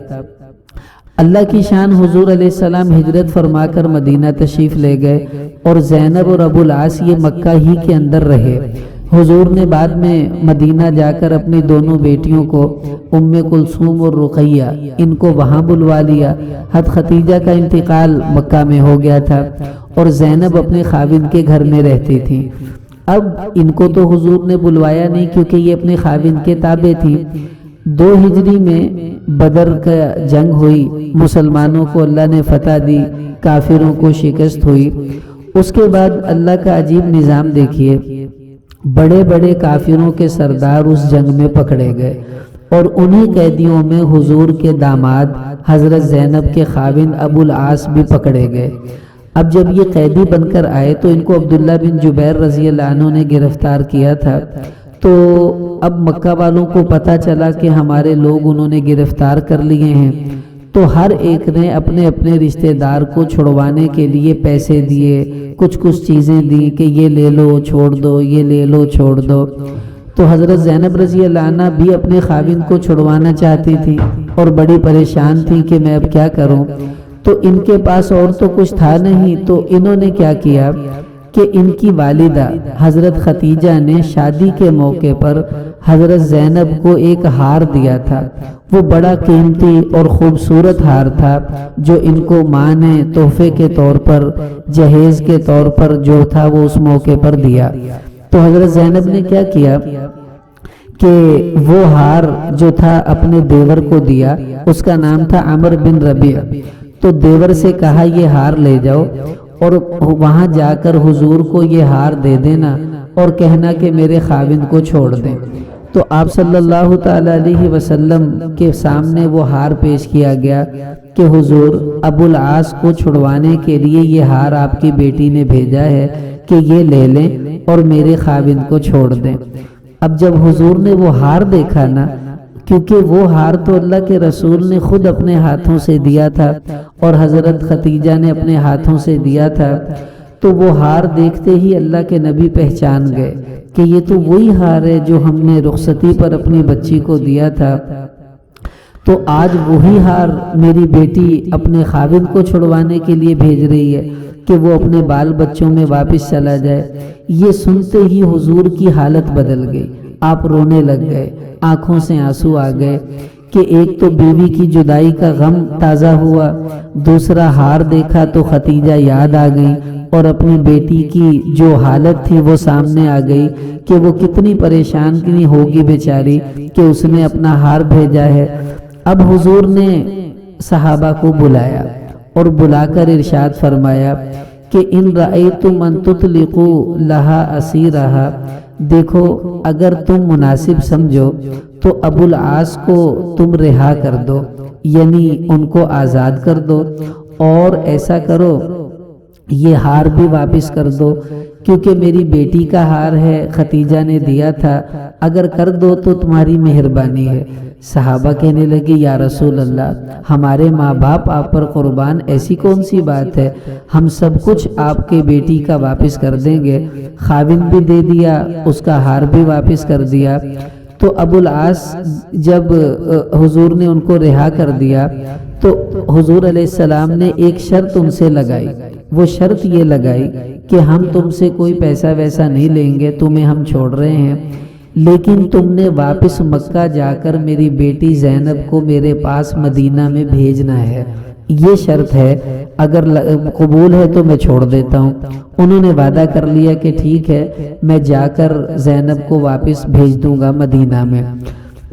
اللہ کی شان، حضور علیہ السلام ہجرت فرما کر مدینہ تشریف لے گئے اور زینب اور ابو العاص یہ مکہ ہی کے اندر رہے۔ حضور نے بعد میں مدینہ جا کر اپنی دونوں بیٹیوں کو ام کلثوم اور رقیہ ان کو وہاں بلوا لیا۔ حضرت ختیجہ کا انتقال مکہ میں ہو گیا تھا اور زینب اپنے خاوند کے گھر میں رہتی تھی۔ اب ان کو تو حضور نے بلوایا نہیں کیونکہ یہ اپنے خاوند کے تابع تھی۔ 2 ہجری میں بدر کا جنگ ہوئی، مسلمانوں کو اللہ نے فتح دی، کافروں کو شکست ہوئی۔ اس کے بعد اللہ کا عجیب نظام دیکھیے، بڑے بڑے کافروں کے سردار اس جنگ میں پکڑے گئے اور انہی قیدیوں میں حضور کے داماد حضرت زینب کے خاوند ابو العاص بھی پکڑے گئے۔ اب جب یہ قیدی بن کر آئے تو ان کو عبداللہ بن جبیر رضی اللہ عنہ نے گرفتار کیا تھا، تو اب مکہ والوں کو پتہ چلا کہ ہمارے لوگ انہوں نے گرفتار کر لیے ہیں، تو ہر ایک نے اپنے اپنے رشتہ دار کو چھڑوانے کے لیے پیسے دیے، کچھ چیزیں دی کہ یہ لے لو چھوڑ دو، یہ لے لو چھوڑ دو۔ تو حضرت زینب رضی اللہ عنہ بھی اپنے خاوند کو چھڑوانا چاہتی تھی اور بڑی پریشان تھی کہ میں اب کیا کروں، تو ان کے پاس اور تو کچھ تھا نہیں، تو انہوں نے کیا کیا کہ ان کی والدہ حضرت ختیجہ نے شادی کے موقع پر حضرت زینب کو ایک ہار دیا تھا۔ وہ بڑا قیمتی اور خوبصورت ہار تھا جو ان کو ماں نے تحفے کے طور پر، جہیز کے طور پر جو تھا وہ اس موقع پر دیا۔ تو حضرت زینب نے کیا کیا کہ وہ ہار جو تھا اپنے دیور کو دیا، اس کا نام تھا عمر بن ربیع۔ تو دیور سے کہا یہ ہار لے جاؤ اور وہاں جا کر حضور کو یہ ہار دے دینا اور کہنا کہ میرے خاوند کو چھوڑ دیں۔ تو آپ صلی اللہ تعالی علیہ وسلم کے سامنے وہ ہار پیش کیا گیا کہ حضور ابو العاص کو چھڑوانے کے لیے یہ ہار آپ کی بیٹی نے بھیجا ہے کہ یہ لے لیں اور میرے خاوند کو چھوڑ دیں۔ اب جب حضور نے وہ ہار دیکھا نا، کیونکہ وہ ہار تو اللہ کے رسول نے خود اپنے ہاتھوں سے دیا تھا اور حضرت ختیجہ نے اپنے ہاتھوں سے دیا تھا، تو وہ ہار دیکھتے ہی اللہ کے نبی پہچان گئے کہ یہ تو وہی ہار ہے جو ہم نے رخصتی پر اپنی بچی کو دیا تھا۔ تو آج وہی ہار میری بیٹی اپنے خاوند کو چھڑوانے کے لیے بھیج رہی ہے کہ وہ اپنے بال بچوں میں واپس چلا جائے۔ یہ سنتے ہی حضور کی حالت بدل گئی، آپ رونے لگ گئے، آنکھوں سے آنسو آ گئے کہ ایک تو بیوی کی جدائی کا غم تازہ ہوا، دوسرا ہار دیکھا تو ختیجہ یاد آ گئی اور اپنی بیٹی کی جو حالت تھی وہ سامنے آ گئی کہ وہ کتنی پریشان کی ہوگی بیچاری کہ اس نے اپنا ہار بھیجا ہے۔ اب حضور نے صحابہ کو بلایا اور بلا کر ارشاد فرمایا کہ ان رأیتم ان تطلقوا لہا اسیرہا، دیکھو اگر تم مناسب سمجھو تو ابو العاص کو تم رہا کر دو، یعنی ان کو آزاد کر دو، اور ایسا کرو یہ ہار بھی واپس کر دو کیونکہ میری بیٹی کا ہار ہے، ختیجہ نے دیا تھا، اگر کر دو تو تمہاری مہربانی ہے۔ صحابہ کہنے لگے یا رسول اللہ، ہمارے ماں باپ آپ پر قربان، ایسی کون سی بات ہے، ہم سب کچھ آپ کے بیٹی کا واپس کر دیں گے، خاوند بھی دے دیا، اس کا ہار بھی واپس کر دیا۔ تو ابو العاص جب حضور نے ان کو رہا کر دیا تو حضور علیہ السلام نے ایک شرط ان سے لگائی، وہ شرط یہ لگائی کہ ہم تم سے کوئی پیسہ ویسا نہیں لیں گے، تمہیں ہم چھوڑ رہے ہیں، لیکن تم نے واپس مکہ جا کر میری بیٹی زینب کو میرے پاس مدینہ میں بھیجنا ہے، یہ شرط ہے، اگر قبول ہے تو میں چھوڑ دیتا ہوں۔ انہوں نے وعدہ کر لیا کہ ٹھیک ہے، میں جا کر زینب کو واپس بھیج دوں گا مدینہ میں۔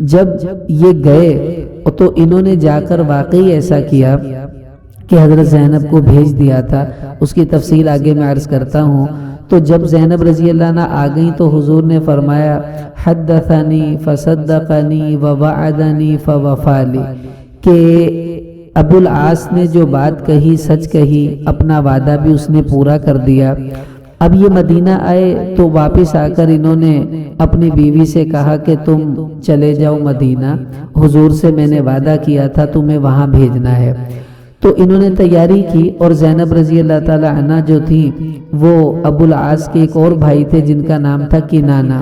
جب یہ گئے تو انہوں نے جا کر واقعی ایسا کیا کہ حضرت زینب کو بھیج دیا تھا، اس کی تفصیل آگے میں عرض کرتا ہوں۔ تو جب زینب رضی اللہ عنہ آ گئیں تو حضور نے فرمایا حدثنی فصدقنی ووعدنی فوفالی، کہ ابو العاص نے جو بات کہی سچ کہی، اپنا وعدہ بھی اس نے پورا کر دیا۔ اب یہ مدینہ آئے تو واپس آ کر انہوں نے اپنی بیوی سے کہا کہ تم چلے جاؤ مدینہ، حضور سے میں نے وعدہ کیا تھا تمہیں وہاں بھیجنا ہے۔ تو انہوں نے تیاری کی، اور زینب رضی اللہ تعالی عنہ جو تھی وہ ابو العاص کے ایک اور بھائی تھے جن کا نام تھا کنانہ،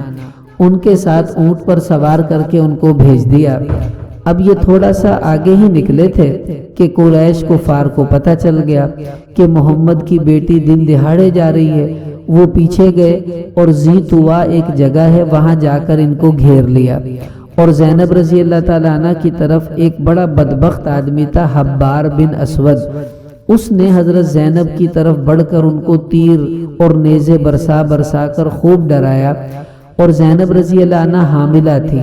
ان کے ساتھ اونٹ پر سوار کر کے ان کو بھیج دیا۔ اب یہ تھوڑا سا آگے ہی نکلے تھے کہ قریش کفار کو پتہ چل گیا کہ محمد کی بیٹی دن دہاڑے جا رہی ہے۔ وہ پیچھے گئے اور ذی طوا ایک جگہ ہے، وہاں جا کر ان کو گھیر لیا۔ اور زینب رضی اللہ تعالی عنہ کی طرف ایک بڑا بدبخت آدمی تھا حبار بن اسود، اس نے حضرت زینب کی طرف بڑھ کر ان کو تیر اور نیزے برسا برسا کر خوب ڈرایا، اور زینب رضی اللہ عنہ حاملہ تھی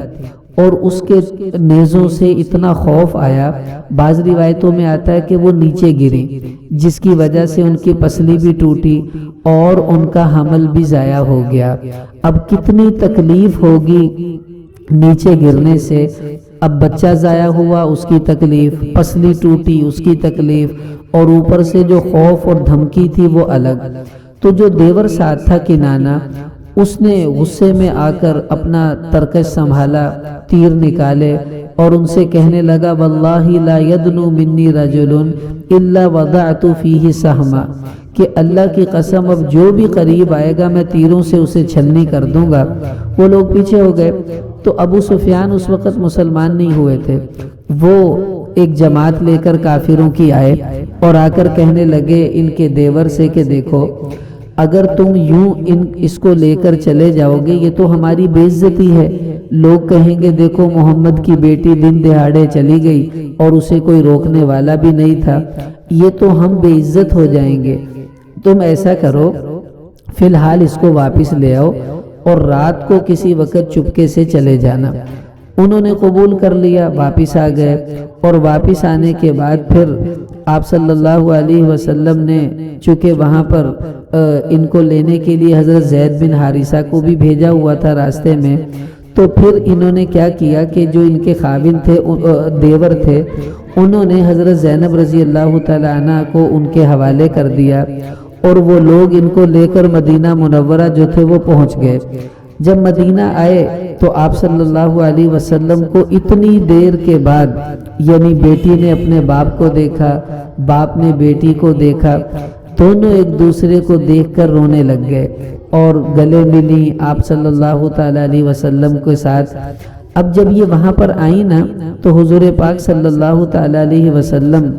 اور اس کے نیزوں سے اتنا خوف آیا، بعض روایتوں میں آتا ہے کہ وہ نیچے گری، جس کی وجہ سے ان کی پسلی بھی ٹوٹی اور ان کا حمل بھی ضائع ہو گیا۔ اب کتنی تکلیف ہوگی نیچے گرنے سے، اب بچہ ضائع ہوا اس کی تکلیف، پسلی ٹوٹی اس کی تکلیف، اور اوپر سے جو خوف اور دھمکی تھی وہ الگ۔ تو جو دیور ساتھ تھا کنانہ، اس نے غصے میں آ کر اپنا ترکش سنبھالا، تیر نکالے اور ان سے کہنے لگا واللہ لا یدنو منی رجل الا وضعت فیہ سہما، کہ اللہ کی قسم اب جو بھی قریب آئے گا میں تیروں سے اسے چھلنی کر دوں گا۔ وہ لوگ پیچھے ہو گئے۔ تو ابو سفیان اس وقت مسلمان نہیں ہوئے تھے، وہ ایک جماعت لے کر کافروں کی آئے اور آ کر کہنے لگے ان کے دیور سے کہ دیکھو اگر تم یوں اس کو لے کر چلے جاؤ گے یہ تو ہماری بے عزتی ہے، لوگ کہیں گے دیکھو محمد کی بیٹی دن دہاڑے چلی گئی اور اسے کوئی روکنے والا بھی نہیں تھا، یہ تو ہم بے عزت ہو جائیں گے۔ تم ایسا کرو فی الحال اس کو واپس لے آؤ اور رات کو کسی وقت چپکے سے چلے جانا۔ انہوں نے قبول کر لیا، واپس آ گئے، اور واپس آنے کے بعد پھر آپ صلی اللہ علیہ وسلم نے چونکہ وہاں پر ان کو لینے کے لیے حضرت زید بن حارثہ کو بھی بھیجا ہوا تھا راستے میں، تو پھر انہوں نے کیا کیا کہ جو ان کے خاوند تھے دیور تھے انہوں نے حضرت زینب رضی اللہ تعالی عنہ کو ان کے حوالے کر دیا، اور وہ لوگ ان کو لے کر مدینہ منورہ جو تھے وہ پہنچ گئے۔ جب مدینہ آئے تو آپ صلی اللہ علیہ وسلم کو اتنی دیر کے بعد یعنی بیٹی نے اپنے باپ کو دیکھا، باپ نے بیٹی کو دیکھا، دونوں ایک دوسرے کو دیکھ کر رونے لگ گئے اور گلے ملی آپ صلی اللہ تعالی علیہ وسلم کے ساتھ۔ اب جب یہ وہاں پر آئی نا تو حضور پاک صلی اللہ تعالی علیہ وسلم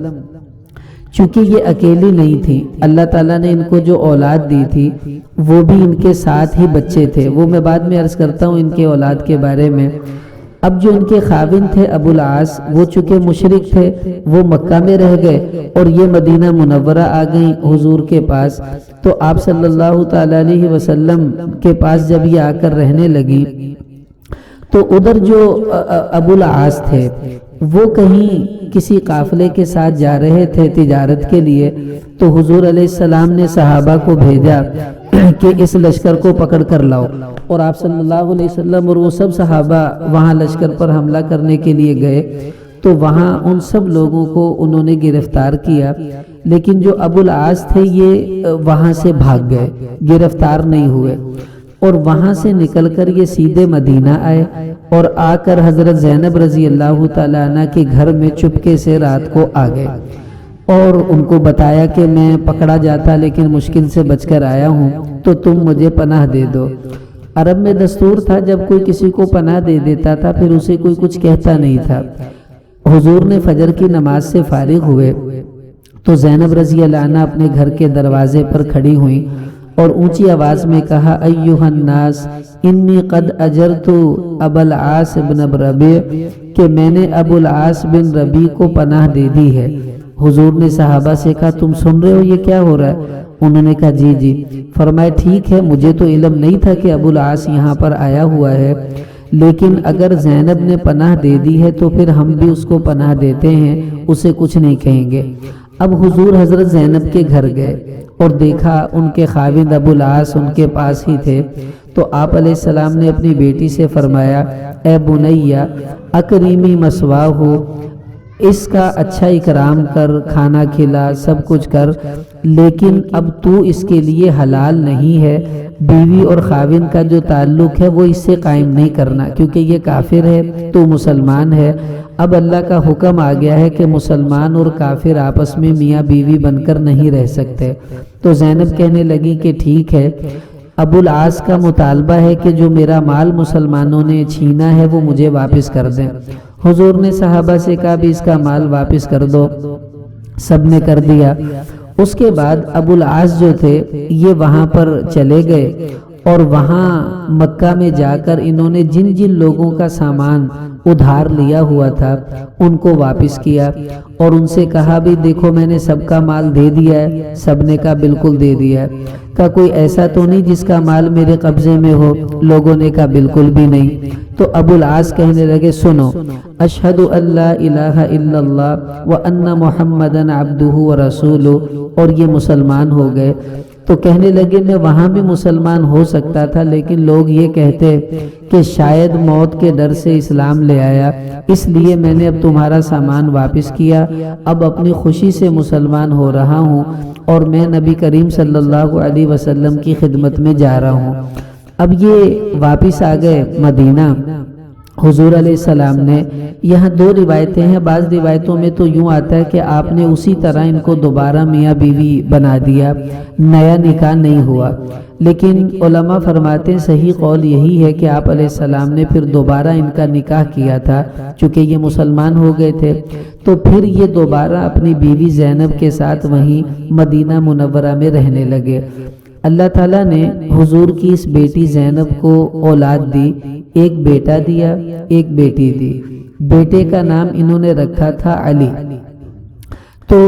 چونکہ یہ اکیلی نہیں تھی، اللہ تعالیٰ نے ان کو جو اولاد دی تھی وہ بھی ان کے ساتھ ہی بچے تھے، وہ میں بعد میں عرض کرتا ہوں ان کے اولاد کے بارے میں۔ اب جو ان کے خاوند تھے ابو العاص، وہ چونکہ مشرک تھے وہ مکہ میں رہ گئے اور یہ مدینہ منورہ آ گئیں حضور کے پاس، تو آپ صلی اللہ تعالی علیہ وسلم کے پاس جب یہ آ کر رہنے لگی تو ادھر جو ابو العاص تھے وہ کہیں کسی قافلے کے ساتھ جا رہے تھے تجارت کے لیے، تو حضور علیہ السلام نے صحابہ کو بھیجا کہ اس لشکر کو پکڑ کر لاؤ، اور آپ صلی اللہ علیہ وسلم اور وہ سب صحابہ وہاں لشکر پر حملہ کرنے کے لیے گئے، تو وہاں ان سب لوگوں کو انہوں نے گرفتار کیا، لیکن جو ابو العاص تھے یہ وہاں سے بھاگ گئے، گرفتار نہیں ہوئے، اور وہاں سے نکل کر یہ سیدھے مدینہ آئے اور آ کر حضرت زینب رضی اللہ تعالی عنہ کے گھر میں چپکے سے رات کو آ گئے اور ان کو بتایا کہ میں پکڑا جاتا لیکن مشکل سے بچ کر آیا ہوں تو تم مجھے پناہ دے دو۔ عرب میں دستور تھا جب کوئی کسی کو پناہ دے دیتا تھا پھر اسے کوئی کچھ کہتا نہیں تھا۔ حضور نے فجر کی نماز سے فارغ ہوئے تو زینب رضی اللہ عنہ اپنے گھر کے دروازے پر کھڑی ہوئیں اور اونچی آواز میں کہا ایھا الناس انی قد اجرت ابا العاص بن ربیع، کہ میں نے ابو العاص بن ربیع کو پناہ دے دی ہے۔ حضور نے صحابہ سے کہا تم سن رہے ہو یہ کیا ہو رہا ہے؟ انہوں نے کہا جی جی۔ فرمایا ٹھیک ہے، مجھے تو علم نہیں تھا کہ ابو العاص یہاں پر آیا ہوا ہے، لیکن اگر زینب نے پناہ دے دی ہے تو پھر ہم بھی اس کو پناہ دیتے ہیں، اسے کچھ نہیں کہیں گے۔ اب حضور حضرت زینب کے گھر گئے اور دیکھا ان کے خاوند ابو العاص ان کے پاس ہی تھے، تو آپ علیہ السلام نے اپنی بیٹی سے فرمایا اے بنیہ اکریمی مثواہ، اس کا اچھا اکرام کر، کھانا کھلا، سب کچھ کر، لیکن اب تو اس کے لیے حلال نہیں ہے، بیوی اور خاوند کا جو تعلق ہے وہ اس سے قائم نہیں کرنا، کیونکہ یہ کافر ہے تو مسلمان ہے۔ اب اللہ کا حکم آ گیا ہے کہ مسلمان اور کافر آپس میں میاں بیوی بن کر نہیں رہ سکتے۔ تو زینب کہنے لگی کہ ٹھیک ہے، ابو العاص کا مطالبہ ہے کہ جو میرا مال مسلمانوں نے چھینا ہے وہ مجھے واپس کر دیں۔ حضور نے صحابہ سے کہا بھی اس کا مال واپس کر دو، سب نے کر دیا۔ اس کے بعد ابو العاص جو تھے یہ وہاں پر چلے گئے اور وہاں مکہ میں جا کر انہوں نے جن جن لوگوں کا سامان ادھار لیا ہوا تھا ان کو واپس کیا اور ان سے کہا بھی دیکھو میں نے سب کا مال دے دیا ہے۔ سب نے کہا بالکل دے دیا ہے۔ کہا کوئی ایسا تو نہیں جس کا مال میرے قبضے میں ہو؟ لوگوں نے کہا بالکل بھی نہیں۔ تو ابو العاص کہنے لگے سنو، اشہد ان لا الہ الا اللہ وان محمدن عبدہ ورسولہ، اور یہ مسلمان ہو گئے۔ تو کہنے لگے میں وہاں بھی مسلمان ہو سکتا تھا، لیکن لوگ یہ کہتے کہ شاید موت کے ڈر سے اسلام لے آیا، اس لیے میں نے اب تمہارا سامان واپس کیا، اب اپنی خوشی سے مسلمان ہو رہا ہوں اور میں نبی کریم صلی اللہ علیہ وسلم کی خدمت میں جا رہا ہوں۔ اب یہ واپس آ گئے مدینہ۔ حضور علیہ السلام نے، یہاں دو روایتیں ہیں، بعض روایتوں میں تو یوں آتا ہے کہ آپ نے اسی طرح ان کو دوبارہ میاں بیوی بنا دیا، نیا نکاح نہیں ہوا، لیکن علماء فرماتے ہیں صحیح قول یہی ہے کہ آپ علیہ السلام نے پھر دوبارہ ان کا نکاح کیا تھا، چونکہ یہ مسلمان ہو گئے تھے، تو پھر یہ دوبارہ اپنی بیوی زینب کے ساتھ وہیں مدینہ منورہ میں رہنے لگے۔ اللہ تعالیٰ نے حضور کی اس بیٹی زینب کو اولاد دی، ایک بیٹا دیا، ایک بیٹی دی۔ بیٹے کا نام انہوں نے رکھا تھا علی۔ تو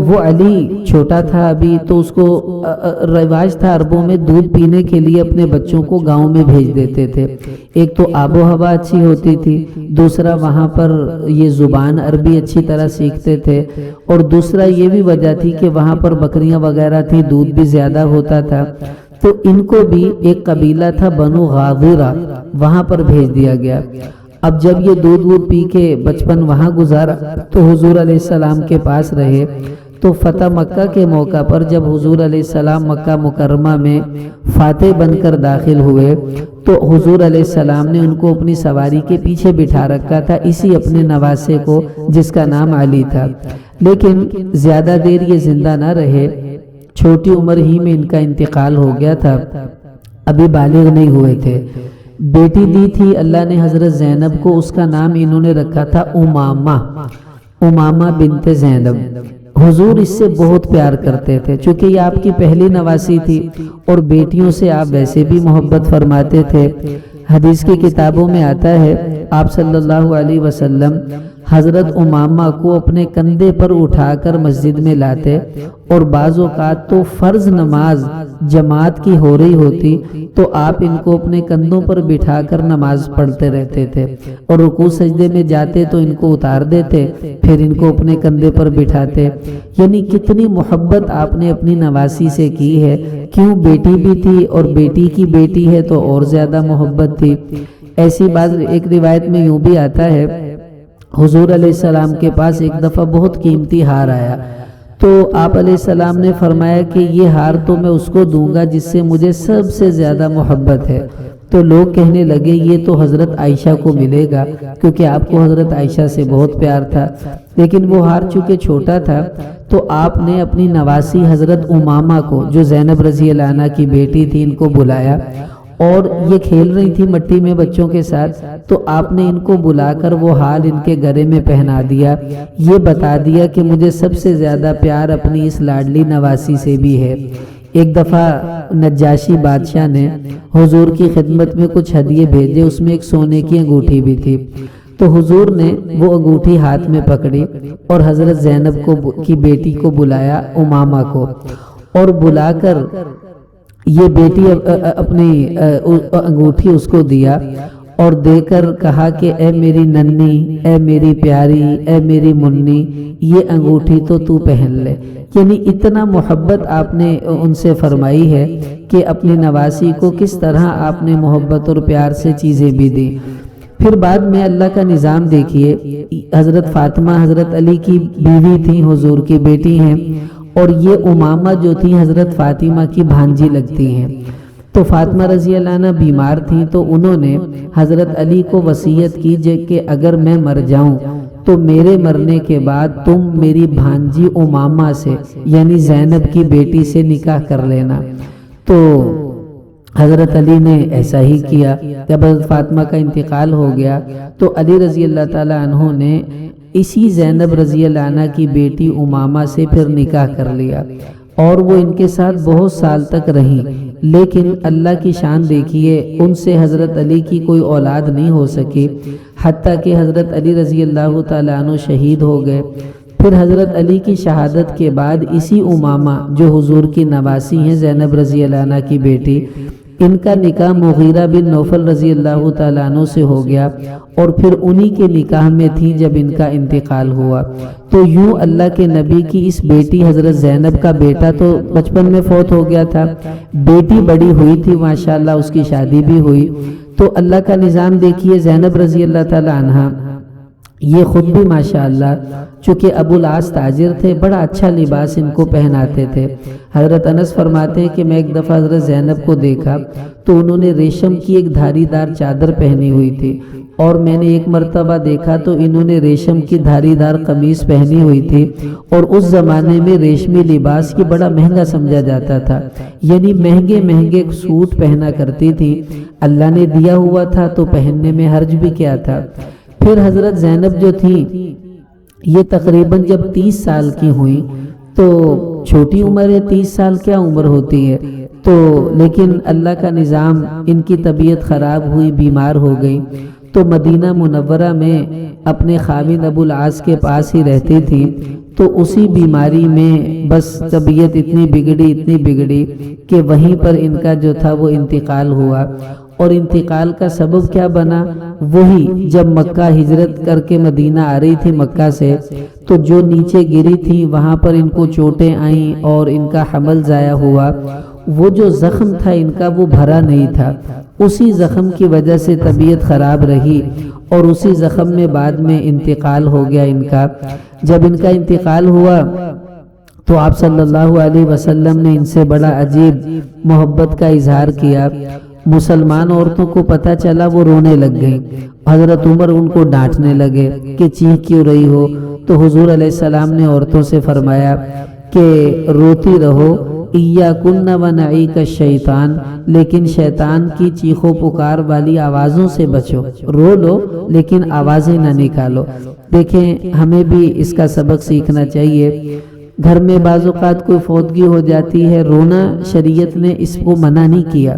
وہ علی چھوٹا تھا ابھی، تو اس کو رواج تھا عربوں میں دودھ پینے کے لیے اپنے بچوں کو گاؤں میں بھیج دیتے تھے۔ ایک تو آب و ہوا اچھی ہوتی تھی، دوسرا وہاں پر یہ زبان عربی اچھی طرح سیکھتے تھے، اور دوسرا یہ بھی وجہ تھی کہ وہاں پر بکریاں وغیرہ تھی، دودھ بھی زیادہ ہوتا تھا۔ تو ان کو بھی ایک قبیلہ تھا بنو غاضرہ، وہاں پر بھیج دیا گیا۔ اب جب یہ دودھ وودھ پی کے بچپن وہاں گزارا تو حضور علیہ السلام کے پاس رہے۔ تو فتح مکہ کے موقع پر جب حضور علیہ السلام مکہ مکرمہ میں فاتح بن کر داخل ہوئے تو حضور علیہ السلام نے ان کو اپنی سواری کے پیچھے بٹھا رکھا تھا، اسی اپنے نواسے کو جس کا نام علی تھا۔ لیکن زیادہ دیر یہ زندہ نہ رہے، چھوٹی عمر ہی میں ان کا انتقال ہو گیا تھا، ابھی بالغ نہیں ہوئے تھے۔ بیٹی دی تھی اللہ نے حضرت زینب کو، اس کا نام انہوں نے رکھا تھا امامہ، امامہ بنت زینب۔ حضور اس سے بہت پیار کرتے تھے چونکہ یہ آپ کی پہلی نواسی تھی، اور بیٹیوں سے آپ ویسے بھی محبت فرماتے تھے۔ حدیث کی کتابوں میں آتا ہے آپ صلی اللہ علیہ وسلم حضرت امامہ کو اپنے کندھے پر اٹھا کر مسجد میں لاتے، اور بعض اوقات تو فرض نماز جماعت کی ہو رہی ہوتی تو آپ ان کو اپنے کندھوں پر بٹھا کر نماز پڑھتے رہتے تھے، اور رکوع سجدے میں جاتے تو ان کو اتار دیتے، پھر ان کو اپنے کندھے پر بٹھاتے۔ یعنی کتنی محبت آپ نے اپنی نواسی سے کی ہے، کیوں بیٹی بھی تھی اور بیٹی کی بیٹی ہے تو اور زیادہ محبت تھی۔ ایسی بات ایک روایت میں یوں بھی آتا ہے حضور علیہ السلام کے پاس ایک دفعہ بہت قیمتی ہار آیا، تو آپ علیہ السلام نے فرمایا کہ یہ ہار تو میں اس کو دوں گا جس سے مجھے سب سے زیادہ محبت ہے۔ تو لوگ کہنے لگے یہ تو حضرت عائشہ کو ملے گا، کیونکہ آپ کو حضرت عائشہ سے بہت پیار تھا، لیکن وہ ہار چونکہ چھوٹا تھا تو آپ نے اپنی نواسی حضرت امامہ کو جو زینب رضی اللہ عنہا کی بیٹی تھی ان کو بلایا، اور یہ کھیل رہی تھی مٹی میں بچوں کے ساتھ، تو آپ نے ان کو بلا کر وہ حال ان کے گلے میں پہنا دیا، یہ بتا دیا کہ مجھے سب سے زیادہ پیار اپنی اس لاڈلی نواسی سے بھی ہے۔ ایک دفعہ نجاشی بادشاہ نے حضور کی خدمت میں کچھ ہدیے بھیجے، اس میں ایک سونے کی انگوٹھی بھی تھی، تو حضور نے وہ انگوٹھی ہاتھ میں پکڑی اور حضرت زینب کی بیٹی کو بلایا، امامہ کو، اور بلا کر یہ بیٹی اپنی انگوٹھی اس کو دیا، اور دے کر کہا کہ اے میری ننھی، اے میری پیاری، اے میری منی، یہ انگوٹھی تو پہن لے۔ یعنی اتنا محبت آپ نے ان سے فرمائی ہے کہ اپنی نواسی کو کس طرح آپ نے محبت اور پیار سے چیزیں بھی دی۔ پھر بعد میں اللہ کا نظام دیکھیے، حضرت فاطمہ حضرت علی کی بیوی تھیں، حضور کی بیٹی ہیں، اور یہ امامہ جو تھی حضرت فاطمہ کی بھانجی لگتی ہیں۔ تو فاطمہ رضی اللہ عنہ بیمار تھیں تو انہوں نے حضرت علی کو وصیت کی کہ اگر میں مر جاؤں تو میرے مرنے کے بعد تم میری بھانجی امامہ سے یعنی زینب کی بیٹی سے نکاح کر لینا۔ تو حضرت علی نے ایسا ہی کیا۔ جب حضرت فاطمہ کا انتقال ہو گیا تو علی رضی اللہ تعالی عنہ نے اسی زینب رضی اللہ عنہ کی بیٹی امامہ سے پھر نکاح کر لیا، اور وہ ان کے ساتھ بہت سال تک رہیں۔ لیکن اللہ کی شان دیکھیے، ان سے حضرت علی کی کوئی اولاد نہیں ہو سکی، حتیٰ کہ حضرت علی رضی اللہ تعالیٰ عنہ شہید ہو گئے۔ پھر حضرت علی کی شہادت کے بعد اسی امامہ جو حضور کی نواسی ہیں، زینب رضی اللہ عنہ کی بیٹی، ان کا نکاح مغیرہ بن نوفل رضی اللہ تعالیٰ عنہ سے ہو گیا، اور پھر انہی کے نکاح میں تھی جب ان کا انتقال ہوا۔ تو یوں اللہ کے نبی کی اس بیٹی حضرت زینب کا بیٹا تو بچپن میں فوت ہو گیا تھا، بیٹی بڑی ہوئی تھی ماشاءاللہ، اس کی شادی بھی ہوئی۔ تو اللہ کا نظام دیکھیے، زینب رضی اللہ تعالیٰ عنہ یہ خود بھی ماشاءاللہ چونکہ ابو العاص تاجر تھے، بڑا اچھا لباس ان کو پہناتے تھے۔ حضرت انس فرماتے ہیں کہ میں ایک دفعہ حضرت زینب کو دیکھا تو انہوں نے ریشم کی ایک دھاری دار چادر پہنی ہوئی تھی، اور میں نے ایک مرتبہ دیکھا تو انہوں نے ریشم کی دھاری دار قمیص پہنی ہوئی تھی، اور اس زمانے میں ریشمی لباس کی بڑا مہنگا سمجھا جاتا تھا، یعنی مہنگے مہنگے سوٹ پہنا کرتی تھی۔ اللہ نے دیا ہوا تھا تو پہننے میں حرج بھی کیا تھا۔ پھر حضرت زینب جو تھی یہ تقریباً جب 30 سال کی ہوئی، تو چھوٹی عمر ہے، 30 سال کیا عمر ہوتی ہے، تو لیکن اللہ کا نظام، ان کی طبیعت خراب ہوئی، بیمار ہو گئی، تو مدینہ منورہ میں اپنے خاوند ابو العاص کے پاس ہی رہتی تھی۔ تو اسی بیماری میں بس طبیعت اتنی بگڑی کہ وہیں پر ان کا جو تھا وہ انتقال ہوا۔ اور انتقال کا سبب کیا بنا؟ وہی جب مکہ ہجرت کر کے مدینہ آ رہی تھی مکہ سے، تو جو نیچے گری تھی وہاں پر ان کو چوٹیں آئیں اور ان کا حمل ضائع ہوا۔ وہ جو زخم تھا ان کا وہ بھرا نہیں تھا، اسی زخم کی وجہ سے طبیعت خراب رہی، اور اسی زخم میں بعد میں انتقال ہو گیا ان کا۔ جب ان کا انتقال ہوا تو آپ صلی اللہ علیہ وسلم نے ان سے بڑا عجیب محبت کا اظہار کیا۔ مسلمان عورتوں کو پتہ چلا، وہ رونے لگ گئیں۔ حضرت عمر ان کو ڈانٹنے لگے کہ چیخ کیوں رہی ہو؟ تو حضور علیہ السلام نے عورتوں سے فرمایا کہ روتی رہو، ایاکن ونعیک الشیطان، لیکن شیطان کی چیخو پکار والی آوازوں سے بچو، رو لو لیکن آوازیں نہ نکالو۔ دیکھیں ہمیں بھی اس کا سبق سیکھنا چاہیے۔ گھر میں بعض اوقات کوئی فوتگی ہو جاتی ہے، رونا شریعت نے اس کو منع نہیں کیا،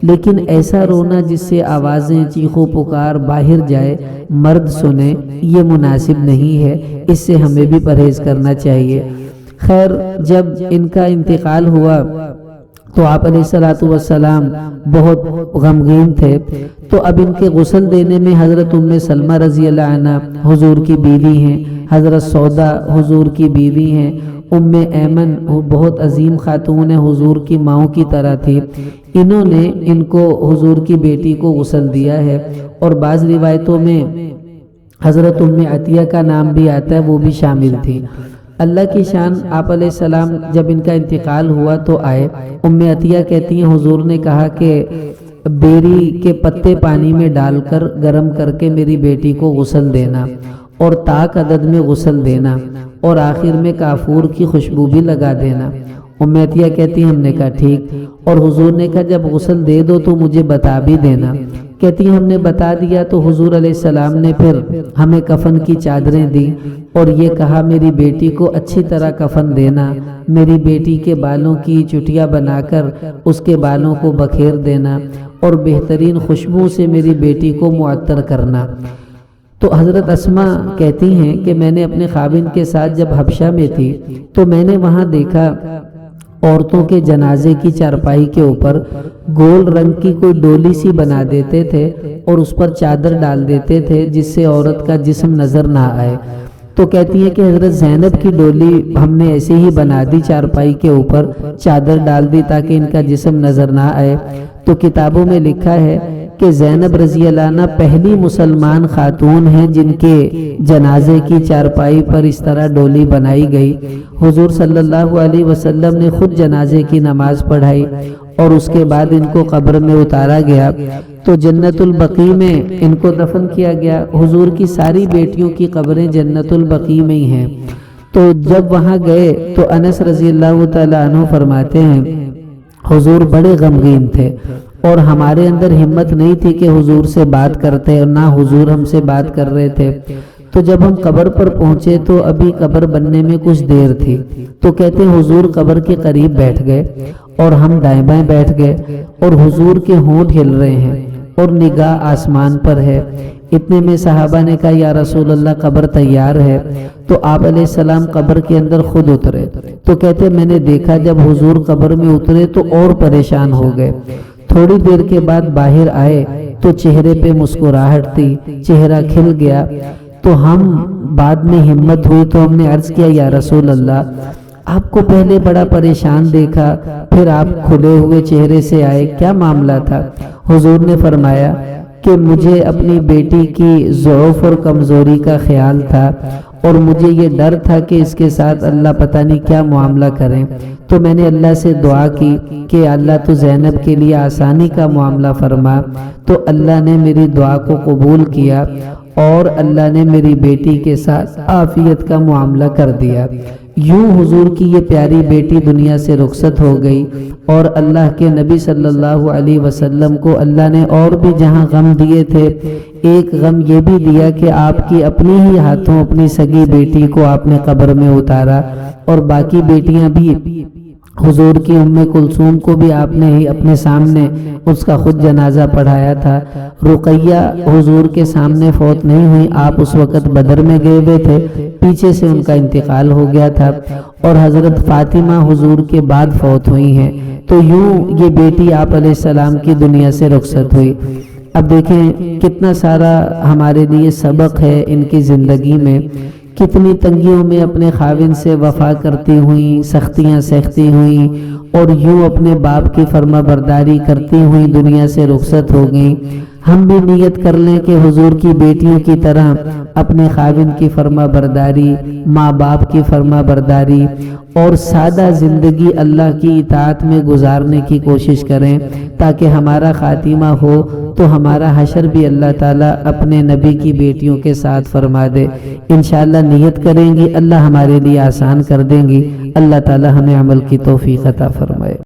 لیکن ایسا رونا جس سے آوازیں چیخو پکار باہر جائے، مرد سنے، یہ مناسب نہیں ہے، اس سے ہمیں بھی پرہیز کرنا چاہیے۔ خیر جب ان کا انتقال ہوا تو آپ علیہ السلام بہت غمگین تھے، تو اب ان کے غسل دینے میں حضرت ام سلمہ رضی اللہ عنہ حضور کی بیوی ہیں، حضرت سودا حضور کی بیوی ہیں، ام ایمن بہت عظیم خاتون حضور کی ماؤں کی طرح تھی، انہوں نے ان کو حضور کی بیٹی کو غسل دیا ہے۔ اور بعض روایتوں میں حضرت ام عطیہ کا نام بھی آتا ہے، وہ بھی شامل تھی۔ اللہ کی شان، آپ علیہ السلام جب ان کا انتقال ہوا تو آئے، ام عطیہ کہتی ہیں حضور نے کہا کہ بیری کے پتے پانی میں ڈال کر گرم کر کے میری بیٹی کو غسل دینا، اور طاق عدد میں غسل دینا، اور آخر میں کافور کی خوشبو بھی لگا دینا۔ ام عطیہ کہتی ہیں ہم نے کہا ٹھیک، اور حضور نے کہا جب غسل دے دو تو مجھے بتا بھی دینا۔ کہتی ہیں ہم نے بتا دیا، تو حضور علیہ السلام نے پھر ہمیں کفن کی چادریں دی، اور یہ کہا میری بیٹی کو اچھی طرح کفن دینا، میری بیٹی کے بالوں کی چٹیاں بنا کر اس کے بالوں کو بکھیر دینا، اور بہترین خوشبو سے میری بیٹی کو معطر کرنا۔ تو حضرت اسماء کہتی ہیں کہ میں نے اپنے خاوند کے ساتھ جب حبشہ میں تھی تو میں نے وہاں دیکھا عورتوں کے جنازے کی چارپائی کے اوپر گول رنگ کی کوئی ڈولی سی بنا دیتے تھے اور اس پر چادر ڈال دیتے تھے جس سے عورت کا جسم نظر نہ آئے۔ تو کہتی ہے کہ حضرت زینب کی ڈولی ہم نے ایسے ہی بنا دی، چارپائی کے اوپر چادر ڈال دی تاکہ ان کا جسم نظر نہ آئے۔ تو کتابوں میں لکھا ہے کہ زینب رضی اللہ عنہ پہلی مسلمان خاتون ہیں جن کے جنازے کی چارپائی پر اس طرح ڈولی بنائی گئی۔ حضور صلی اللہ علیہ وسلم نے خود جنازے کی نماز پڑھائی اور اس کے بعد ان کو قبر میں اتارا گیا تو جنت البقیع میں ان کو دفن کیا گیا۔ حضور کی ساری بیٹیوں کی قبریں جنت البقیع میں ہی ہیں۔ تو جب وہاں گئے تو انس رضی اللہ تعالیٰ عنہ فرماتے ہیں حضور بڑے غمگین تھے اور ہمارے اندر ہمت نہیں تھی کہ حضور سے بات کرتے اور نہ حضور ہم سے بات کر رہے تھے۔ تو جب ہم قبر پر پہنچے تو ابھی قبر بننے میں کچھ دیر تھی، تو کہتے حضور قبر کے قریب بیٹھ گئے اور ہم دائیں بائیں بیٹھ گئے اور حضور کے ہونٹ ہل رہے ہیں اور نگاہ آسمان پر ہے۔ اتنے میں صحابہ نے کہا یا رسول اللہ قبر تیار ہے، تو آپ علیہ السلام قبر کے اندر خود اترے۔ تو کہتے میں نے دیکھا جب حضور قبر میں اترے تو اور پریشان ہو گئے۔ تھوڑی دیر کے بعد باہر آئے تو چہرے پہ مسکراہٹ تھی، چہرہ کھل گیا۔ تو ہم بعد میں ہمت ہوئی تو ہم نے عرض کیا یا رسول اللہ آپ کو پہلے بڑا پریشان دیکھا، پھر آپ کھلے ہوئے چہرے سے آئے، کیا معاملہ تھا؟ حضور نے فرمایا کہ مجھے اپنی بیٹی کی ضعف اور کمزوری کا خیال تھا اور مجھے یہ ڈر تھا کہ اس کے ساتھ اللہ پتہ نہیں کیا معاملہ کریں، تو میں نے اللہ سے دعا کی کہ اللہ تو زینب کے لیے آسانی کا معاملہ فرما۔ تو اللہ نے میری دعا کو قبول کیا اور اللہ نے میری بیٹی کے ساتھ عافیت کا معاملہ کر دیا۔ یوں حضور کی یہ پیاری بیٹی دنیا سے رخصت ہو گئی اور اللہ کے نبی صلی اللہ علیہ وسلم کو اللہ نے اور بھی جہاں غم دیے تھے، ایک غم یہ بھی دیا کہ آپ کی اپنی ہی ہاتھوں اپنی سگی بیٹی کو آپ نے قبر میں اتارا، اور باقی بیٹیاں بھی حضور کی ام کلثوم کو بھی آپ نے ہی اپنے سامنے اس کا خود جنازہ پڑھایا تھا۔ رقیہ حضور کے سامنے فوت نہیں ہوئی، آپ اس وقت بدر میں گئے ہوئے تھے، پیچھے سے ان کا انتقال ہو گیا تھا، اور حضرت فاطمہ حضور کے بعد فوت ہوئی ہیں۔ تو یوں یہ بیٹی آپ علیہ السلام کی دنیا سے رخصت ہوئی۔ اب دیکھیں کتنا سارا ہمارے لیے سبق ہے ان کی زندگی میں، کتنی تنگیوں میں اپنے خاوند سے وفا کرتی ہوئیں، سختیاں سہتی ہوئیں، اور یوں اپنے باپ کی فرما برداری کرتی ہوئیں دنیا سے رخصت ہو گئیں۔ ہم بھی نیت کر لیں کہ حضور کی بیٹیوں کی طرح اپنے خاوند کی فرما برداری، ماں باپ کی فرما برداری اور سادہ زندگی اللہ کی اطاعت میں گزارنے کی کوشش کریں، تاکہ ہمارا خاتمہ ہو تو ہمارا حشر بھی اللہ تعالیٰ اپنے نبی کی بیٹیوں کے ساتھ فرما دے۔ انشاءاللہ نیت کریں گی، اللہ ہمارے لیے آسان کر دیں گی۔ اللہ تعالیٰ ہمیں عمل کی توفیق عطا فرمائے۔